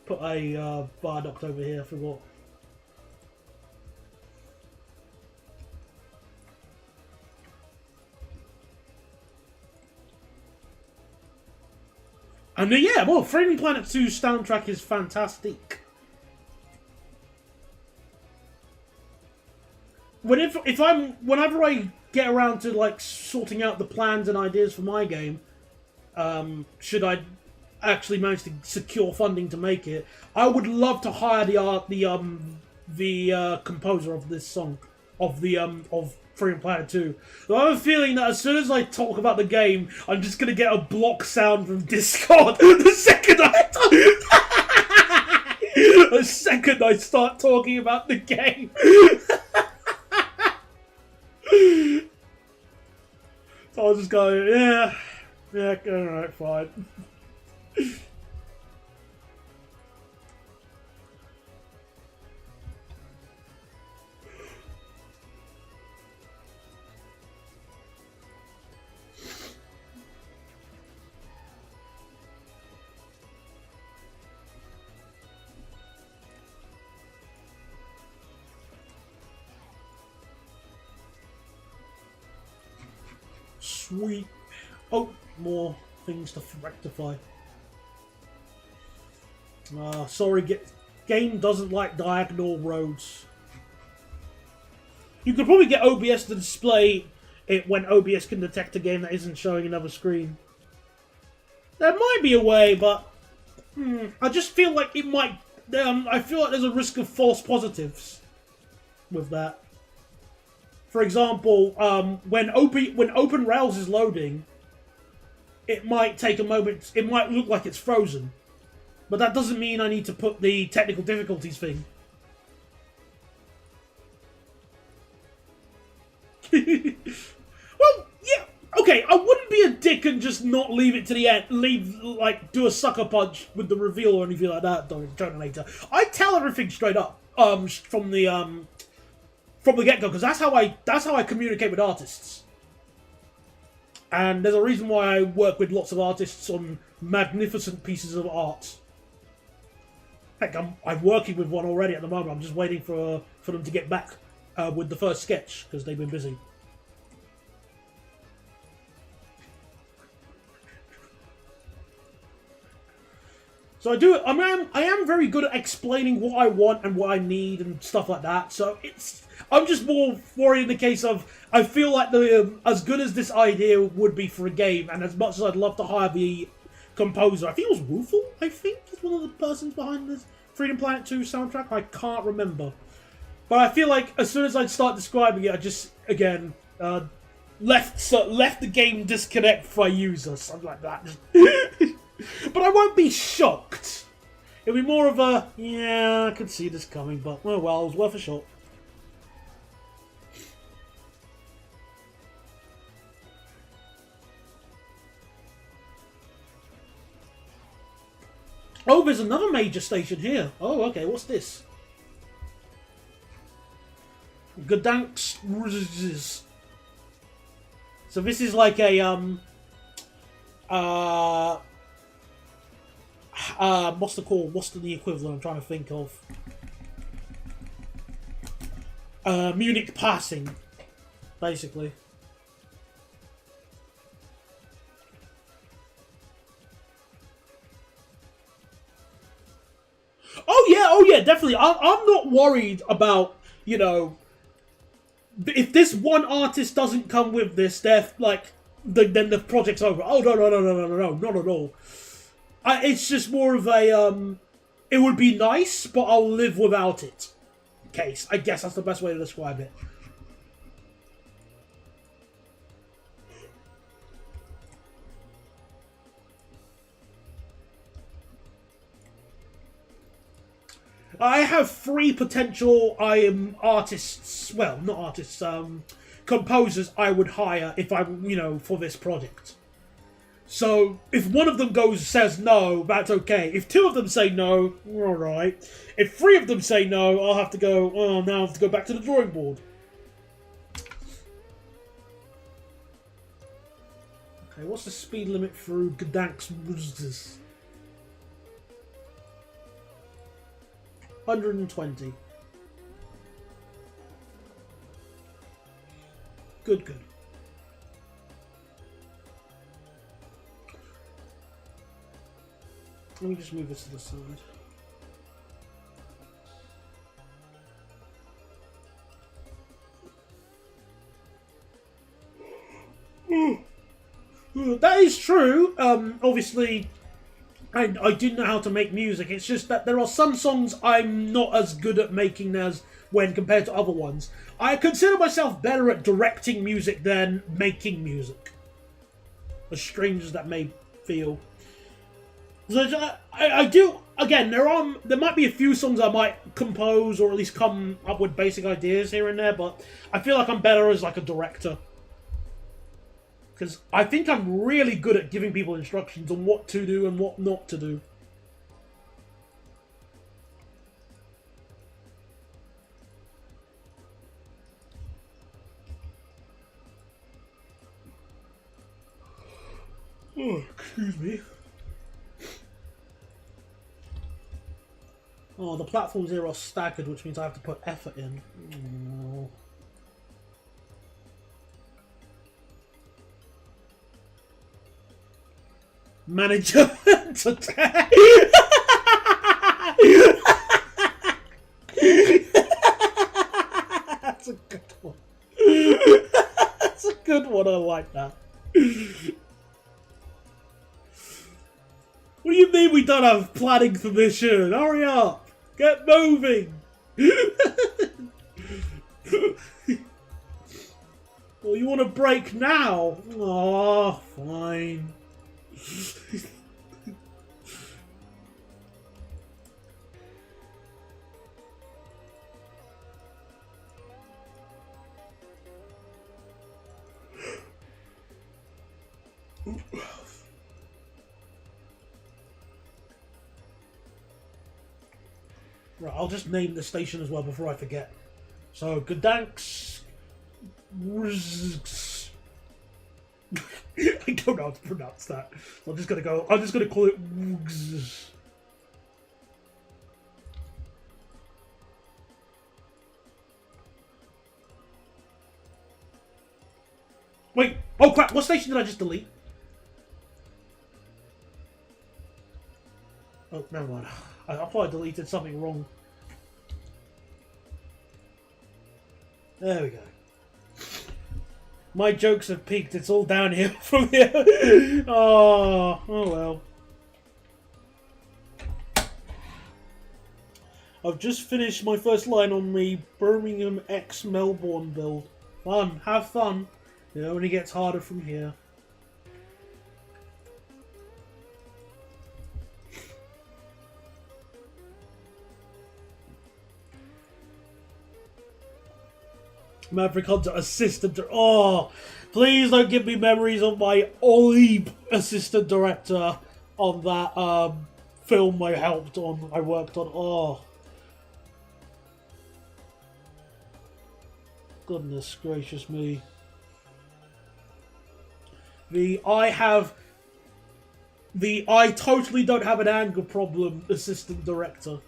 put a, viaduct over here, I forgot. And yeah, well, Framing Planet 2's soundtrack is fantastic. Whenever I get around to like sorting out the plans and ideas for my game, should I actually manage to secure funding to make it, I would love to hire the composer of this song, of Freedom Planet 2. I have a feeling that as soon as I talk about the game, I'm just gonna get a block sound from Discord the second I start talking about the game. So I'll just go, yeah, alright, fine. Sweet. Oh, more things to rectify. Sorry, game doesn't like diagonal roads. You could probably get OBS to display it when OBS can detect a game that isn't showing another screen. There might be a way, but I just feel like it might. I feel like there's a risk of false positives with that. For example, when Open Rails is loading, it might take a moment. It might look like it's frozen, but that doesn't mean I need to put the technical difficulties thing. Well, yeah, okay. I wouldn't be a dick and just not leave it to the end. Do a sucker punch with the reveal or anything like that. Later, I tell everything straight up. From the get-go, because that's how I communicate with artists. And there's a reason why I work with lots of artists on magnificent pieces of art. Heck, I'm working with one already at the moment. I'm just waiting for them to get back with the first sketch, because they've been busy. So I am very good at explaining what I want and what I need and stuff like that. So I'm just more worried in the case of, I feel like as good as this idea would be for a game, and as much as I'd love to hire the composer, I think it was Woofle, I think, is one of the persons behind this Freedom Planet 2 soundtrack. I can't remember. But I feel like as soon as I'd start describing it, I just, again, left the game disconnect for a user, something like that. But I won't be shocked. It'll be more of a, yeah, I could see this coming, but, oh well, it was worth a shot. Oh, there's another major station here. Oh, okay, what's this? Gdansk. So this is like a, what's the equivalent I'm trying to think of? Munich passing, basically. Oh yeah, definitely. I'm not worried about, you know, if this one artist doesn't come with this, then the project's over. Oh no, not at all. It's just more of a, it would be nice, but I'll live without it case. I guess that's the best way to describe it. I have 3 potential artists, well, not artists, composers I would hire if for this project. So, if one of them says no, that's okay. If 2 of them say no, alright. If 3 of them say no, I'll have to go, now I have to go back to the drawing board. Okay, what's the speed limit through Gdansk? 120. Good. Let me just move this to the side. That is true. Obviously, I didn't know how to make music. It's just that there are some songs I'm not as good at making as when compared to other ones. I consider myself better at directing music than making music. As strange as that may feel. So I do, again, there might be a few songs I might compose or at least come up with basic ideas here and there, but I feel like I'm better as like a director. Because I think I'm really good at giving people instructions on what to do and what not to do. Oh, excuse me. Oh, the platforms here are staggered, which means I have to put effort in. Oh. manager to That's a good one. That's a good one. I like that. What do you mean we don't have planning permission? Hurry up! Get moving! Well, you want a break now? Oh, fine. Right, I'll just name the station as well before I forget. So, Gdansk. I don't know how to pronounce that. So I'm just gonna go. I'm just gonna call it. Wait. Oh crap! What station did I just delete? Oh, never mind. I thought I deleted something wrong. There we go. My jokes have peaked. It's all downhill from here. Oh well. I've just finished my first line on the Birmingham X Melbourne build. Fun. Have fun. It only gets harder from here. Maverick Hunter assistant. Oh, please don't give me memories of my Ollie assistant director on that film I helped on. I worked on. Oh, goodness gracious me. I totally don't have an anger problem assistant director.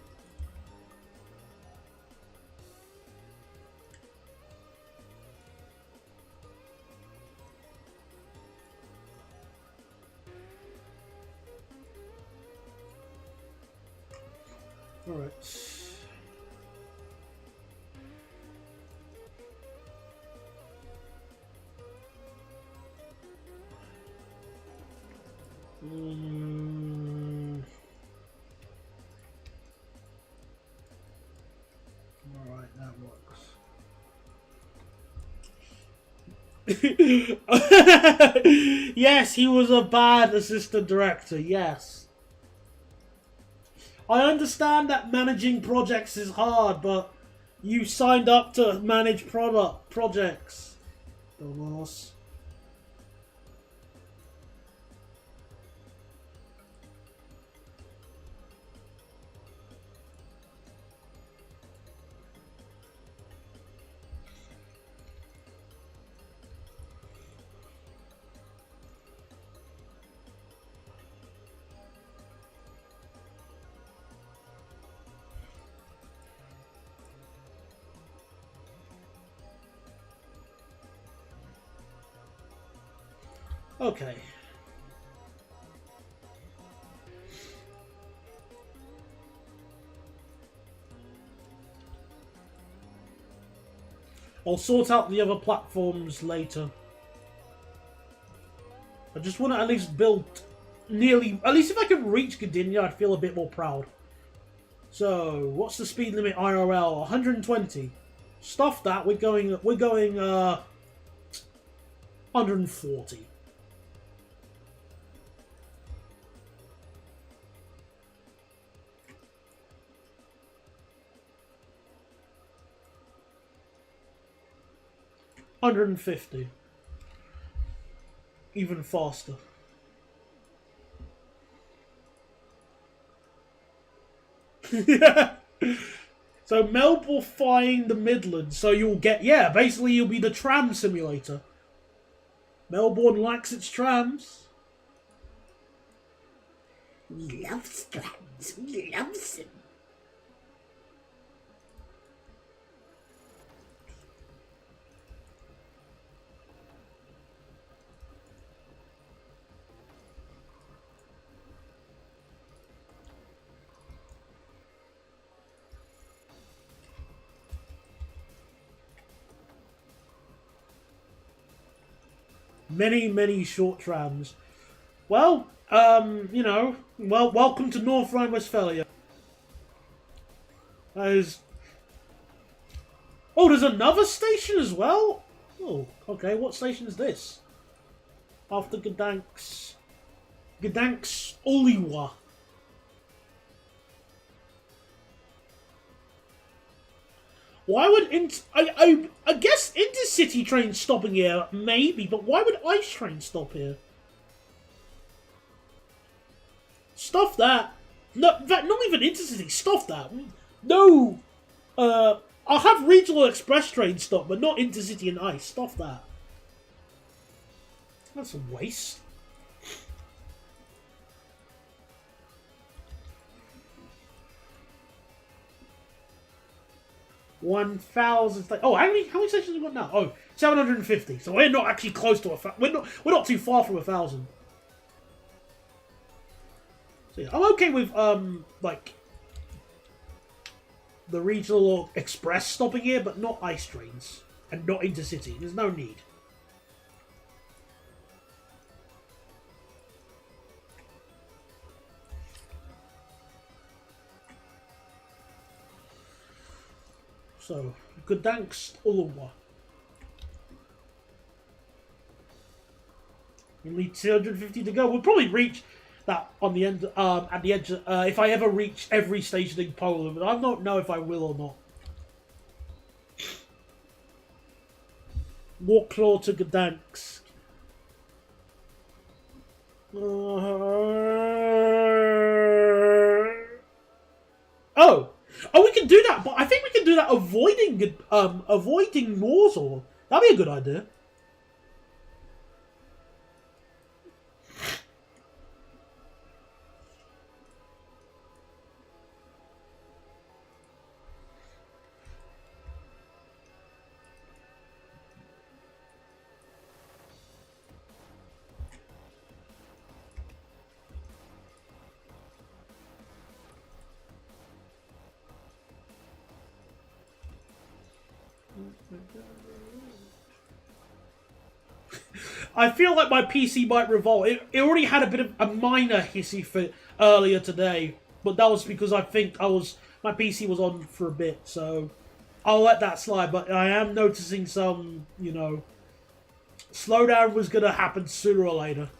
Alright. Alright, that works. Yes, he was a bad assistant director, yes. I understand that managing projects is hard, but you signed up to manage projects. Dumbass. Okay. I'll sort out the other platforms later. I just want to at least build nearly... At least if I can reach Gdynia, I'd feel a bit more proud. So, what's the speed limit IRL? 120. Stuff that, we're going 140. $150. Even faster. So Melb will find the Midlands, so you'll get... Yeah, basically you'll be the tram simulator. Melbourne likes its trams. We love trams. We love them. Many short trams. Well, you know, welcome to North Rhine-Westphalia. There's... Oh, there's another station as well? Oh, okay, what station is this? After Gdańsk... Gdańsk Oliwa. Why would... I guess intercity trains stopping here, maybe, but why would ice trains stop here? Stuff that. No, that not even intercity. Stuff that. No. I'll have regional express trains stop, but not intercity and ice. Stuff that. That's a waste. Oh, how many stations have we got now? Oh, 750. So we're not actually close to we're not too far from 1,000. So yeah, I'm okay with like the regional express stopping here, but not ice trains and not intercity. There's no need. So, Gdańsk Oliwa. Only 250 to go. We'll probably reach that on the end, at the edge. If I ever reach every station in Poland, but I don't know if I will or not. Warclaw to Gdańsk. Oh, we can do that, but I think we can do that avoiding Warsaw. That'd be a good idea. I feel like my PC might revolt. It already had a bit of a minor hissy fit earlier today, but that was because I think my PC was on for a bit, so I'll let that slide. But I am noticing some, you know, slowdown was going to happen sooner or later.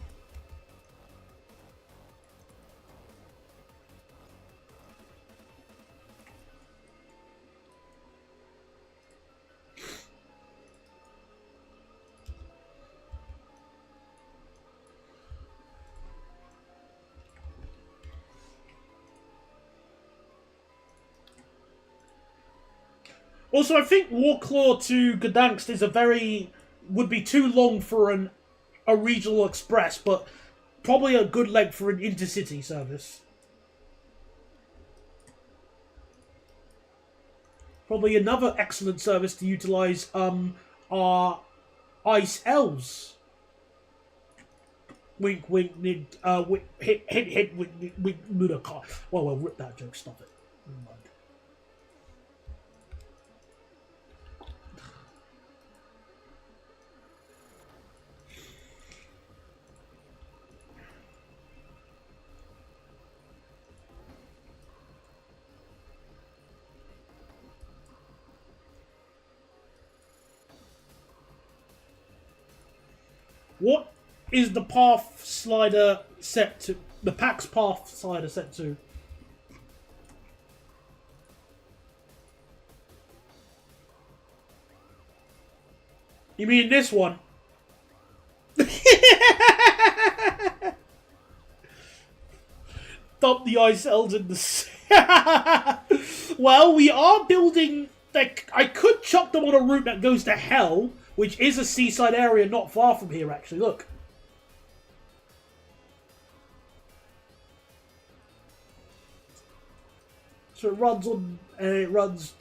Also, I think Warclaw to Gdańsk is would be too long for a regional express, but probably a good length for an intercity service. Probably another excellent service to utilise are ice elves. Wink, wink, hint, hint, wink, wink, well, rip that joke. Stop it. Never mind. What is the path slider set to? The PAX path slider set to? You mean this one? Dump the ice elves in the... Well, we are building... Like, I could chuck them on a route that goes to hell, which is a seaside area not far from here, actually. Look. So it runs on... it runs...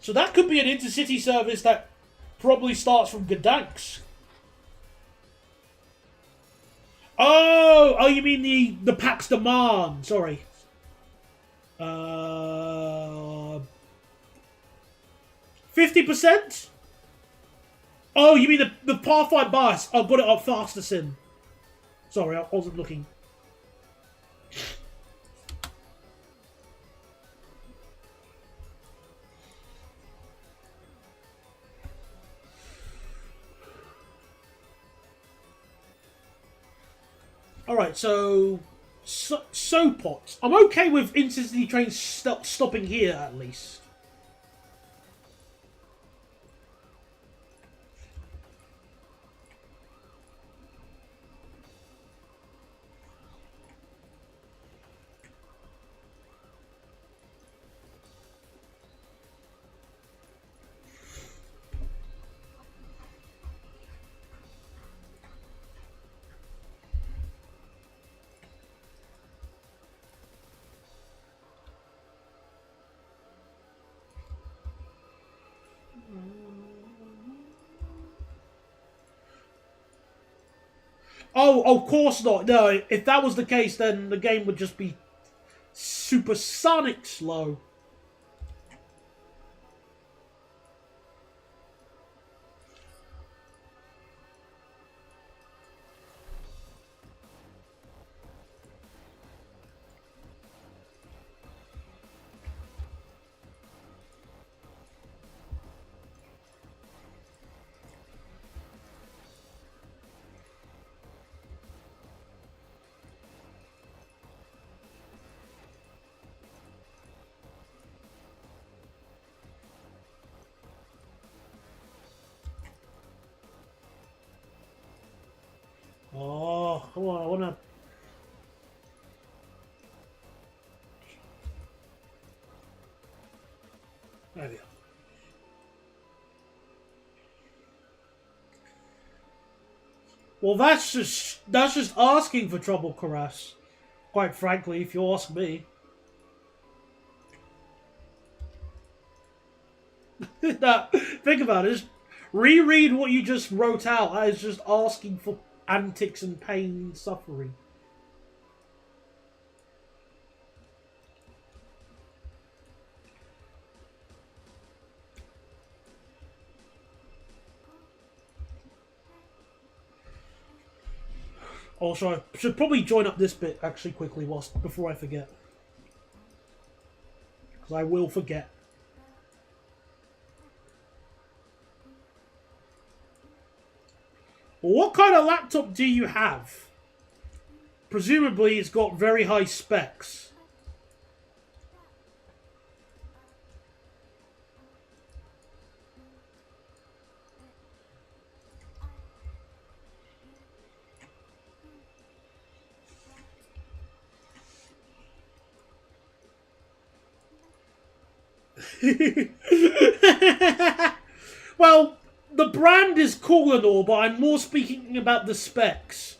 so that could be an intercity service that probably starts from Gdańsk. Oh, you mean the PAX demand? Sorry. 50%? Oh, you mean the par 5 bias? I've got it up faster, Sim. Sorry, I wasn't looking. Alright, so pots. I'm okay with intercity trains stopping here, at least. Oh, of course not. No, if that was the case, then the game would just be supersonic slow. Oh, come on, I wanna... There we go. Well, that's just asking for trouble, Caress. Quite frankly, if you ask me. Now, think about it. Just reread what you just wrote out. That is just asking for antics and pain and suffering. Also, I should probably join up this bit actually quickly before I forget. Because I will forget. What kind of laptop do you have? Presumably it's got very high specs. Well, the brand is cool and all, but I'm more speaking about the specs.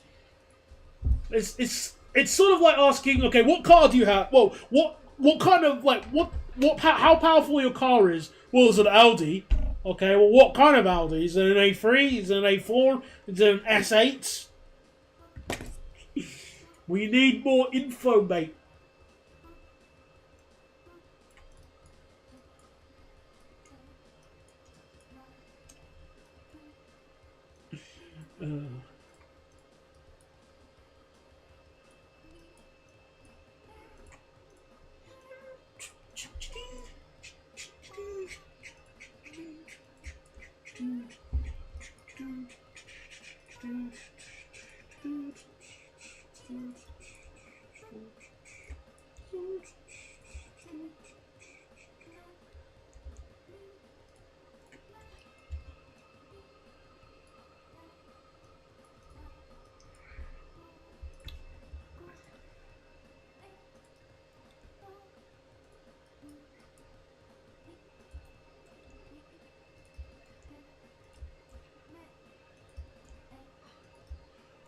It's sort of like asking, okay, what car do you have? Well, what kind of like how powerful your car is? Well, it's an Audi. Okay, well, what kind of Audi? Is it an A3? Is it an A4? Is it an S8? We need more info, mate.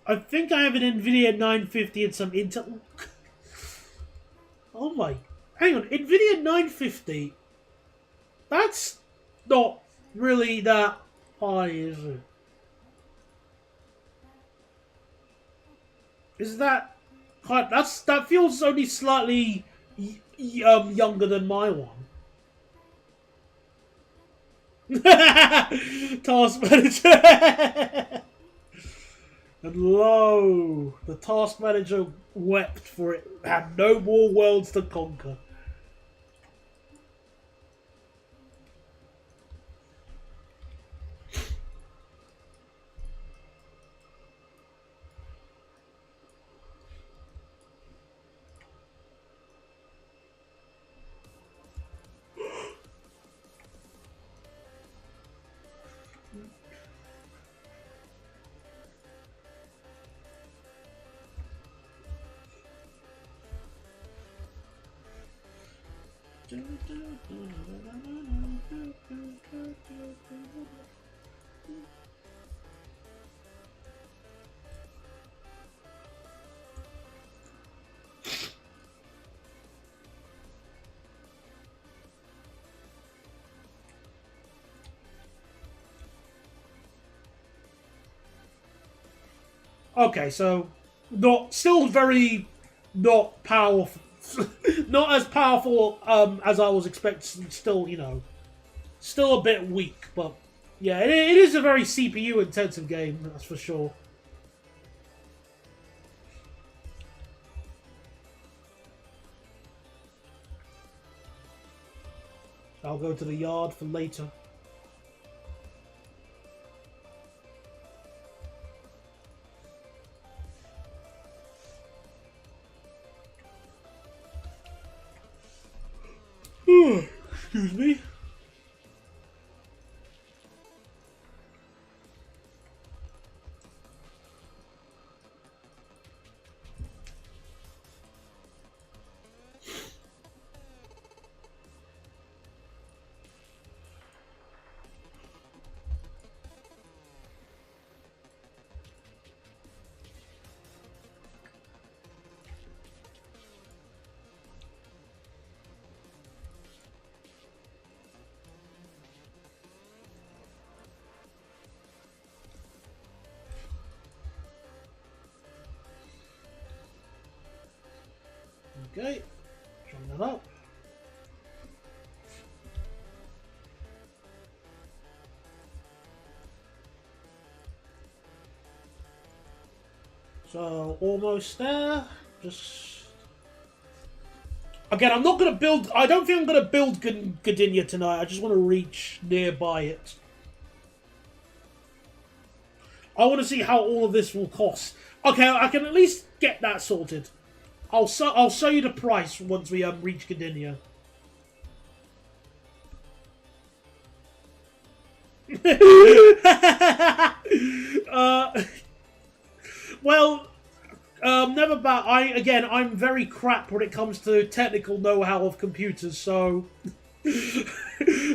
I think I have an NVIDIA 950 and some Intel. Oh my. Hang on. NVIDIA 950? That's not really that high, is it? Is that... That feels only slightly younger than my one. Task manager. And lo, the task manager wept, for it had no more worlds to conquer. Okay, so still very not powerful, not as powerful as I was expecting. Still, still a bit weak, but yeah, it is a very CPU intensive game, that's for sure. I'll go to the yard for later. Excuse me. Okay, join that up. So, almost there. Just... Again, I'm not going to build... I don't think I'm going to build Gdynia tonight. I just want to reach nearby it. I want to see how all of this will cost. Okay, I can at least get that sorted. I'll show you the price once we reach Gdynia. Well, never bad. I'm very crap when it comes to technical know-how of computers, so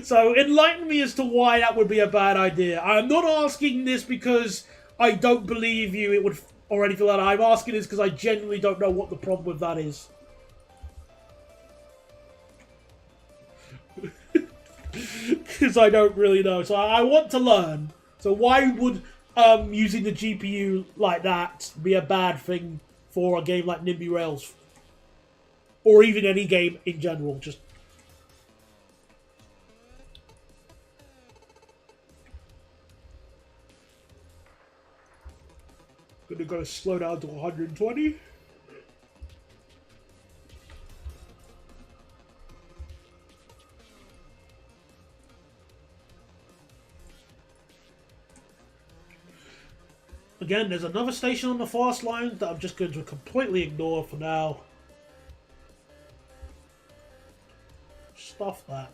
so enlighten me as to why that would be a bad idea. I'm not asking this because I don't believe you it would or anything like that. I'm asking this because I genuinely don't know what the problem with that is. Because I don't really know. So I want to learn. So why would using the GPU like that be a bad thing for a game like Nimby Rails? Or even any game in general, just... Gonna go slow down to 120. Again, there's another station on the fast line that I'm just going to completely ignore for now. Stuff that.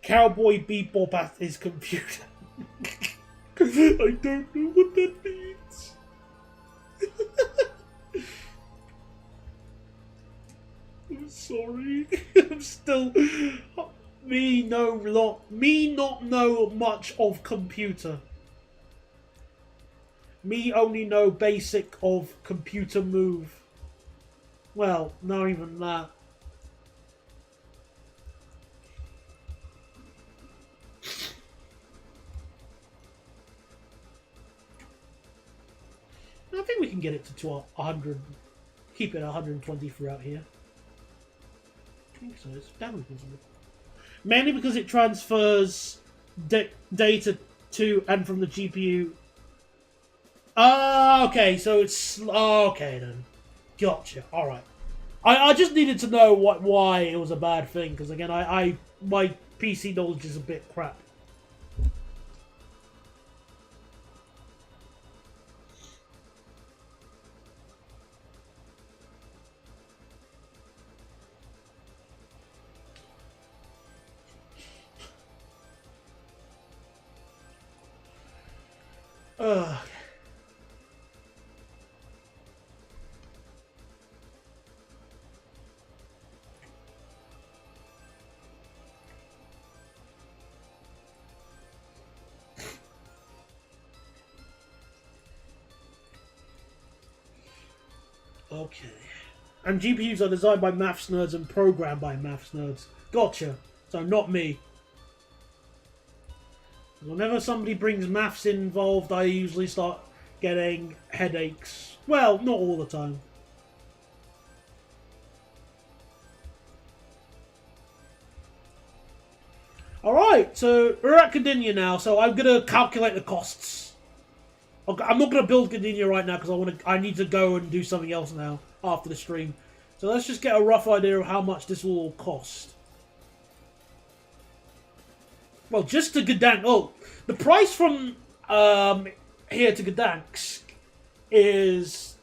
Cowboy Bebop at his computer. I don't know what that means. I'm sorry. I'm still... Me not know much of computer. Me only know basic of computer move. Well, not even that. I think we can get it to 100. Keep it 120 throughout here. I think so. It's damn possible. Mainly because it transfers data to and from the GPU. Okay, so it's okay then. Gotcha. All right. I just needed to know why it was a bad thing because again, my PC knowledge is a bit crap. Ugh. Okay. And GPUs are designed by maths nerds and programmed by maths nerds. Gotcha. So not me. Whenever somebody brings maths involved, I usually start getting headaches. Well, not all the time. Alright, so we're at Gdynia now, so I'm going to calculate the costs. I'm not going to build Gdynia right now because I need to go and do something else now after the stream. So let's just get a rough idea of how much this will all cost. Well, just to Gdansk. Oh, the price from here to Gdansk is...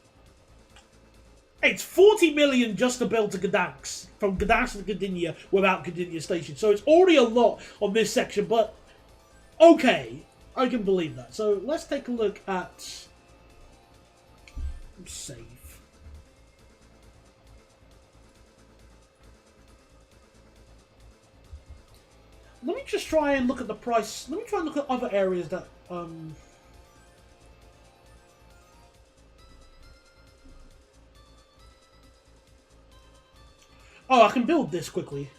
It's 40 million just to build to Gdansk. From Gdansk to Gdynia without Gdynia Station. So it's already a lot on this section, but... Okay, I can believe that. So let's take a look at... Save. Let me just try and look at the price. Let me try and look at other areas that... Oh, I can build this quickly.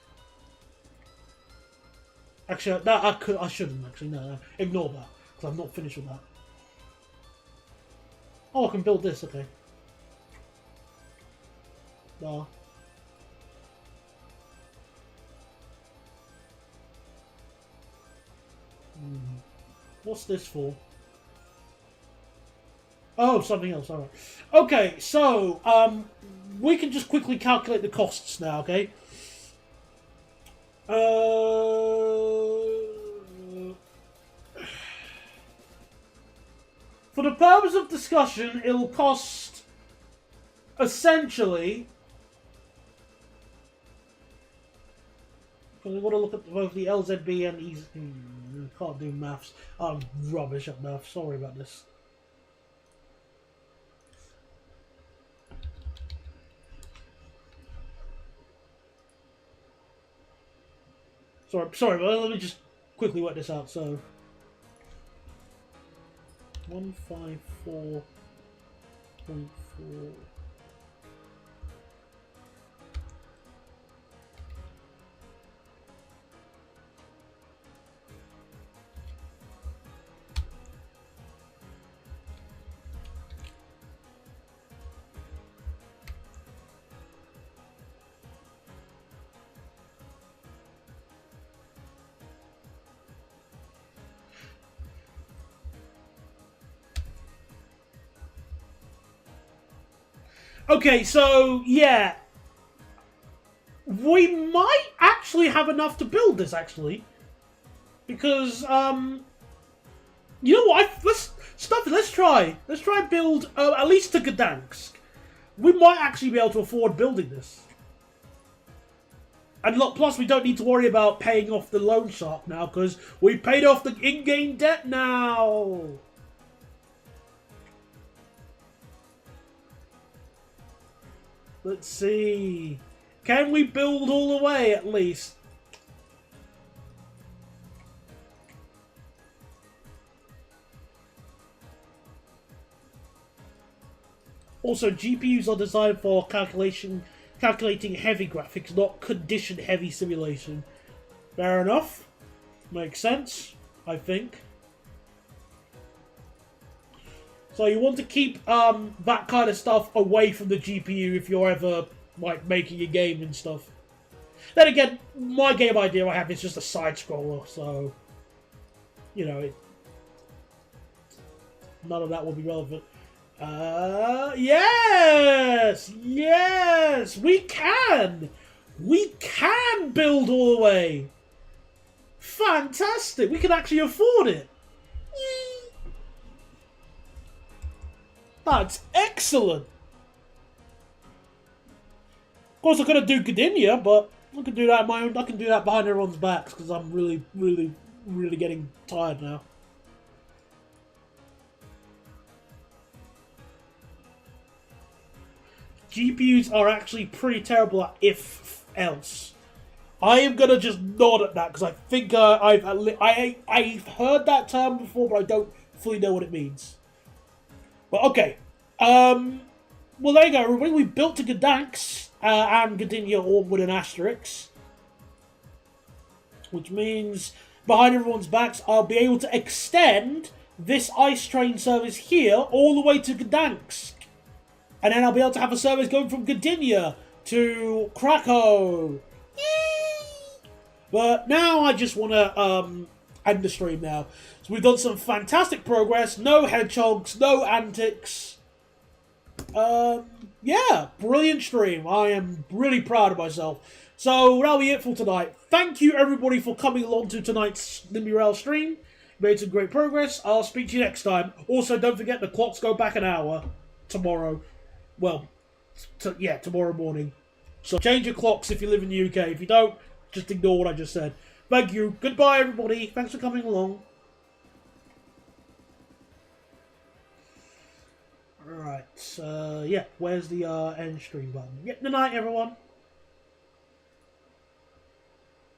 Actually, that I shouldn't actually. No, ignore that because I'm not finished with that. Oh, I can build this. Okay. No. What's this for? Oh, something else. All right. Okay, so we can just quickly calculate the costs now. Okay. For the purpose of discussion, it'll cost essentially. Because we've got to look at both the LZB and EZ. Can't do maths. I'm rubbish at maths. Sorry about this. Sorry, but let me just quickly work this out. So 154.4. Okay, so yeah, we might actually have enough to build this actually, because you know what? Let's try and build at least to Gdansk. We might actually be able to afford building this, and look, plus we don't need to worry about paying off the loan shark now because we paid off the in-game debt now. Let's see. Can we build all the way at least? Also, GPUs are designed for calculating heavy graphics, not condition-heavy simulation. Fair enough. Makes sense, I think. So you want to keep that kind of stuff away from the GPU if you're ever like making a game and stuff. Then again, my game idea I have is just a side scroller, so you know, none of that will be relevant. Yes! Yes! We can! We can build all the way! Fantastic! We can actually afford it! Yay. That's excellent! Of course I could have do Gdynia, but I can do that my own. I can do that behind everyone's backs because I'm really getting tired now. GPUs are actually pretty terrible at if else. I am gonna just nod at that because I think I've heard that term before, but I don't fully know what it means. But okay, well there you go, everybody. We built to Gdansk and Gdynia all with an asterisk, which means behind everyone's backs, I'll be able to extend this ice train service here all the way to Gdansk. And then I'll be able to have a service going from Gdynia to Krakow. Yay! But now I just want to end the stream now. So we've done some fantastic progress. No hedgehogs, no antics. Yeah, brilliant stream. I am really proud of myself. So that'll be it for tonight. Thank you everybody for coming along to tonight's Nimby Rail stream. Made some great progress. I'll speak to you next time. Also, don't forget the clocks go back an hour tomorrow. Well, yeah, tomorrow morning. So change your clocks if you live in the UK. If you don't, just ignore what I just said. Thank you. Goodbye, everybody. Thanks for coming along. Alright, yeah, where's the end stream button? Yeah, good night, everyone.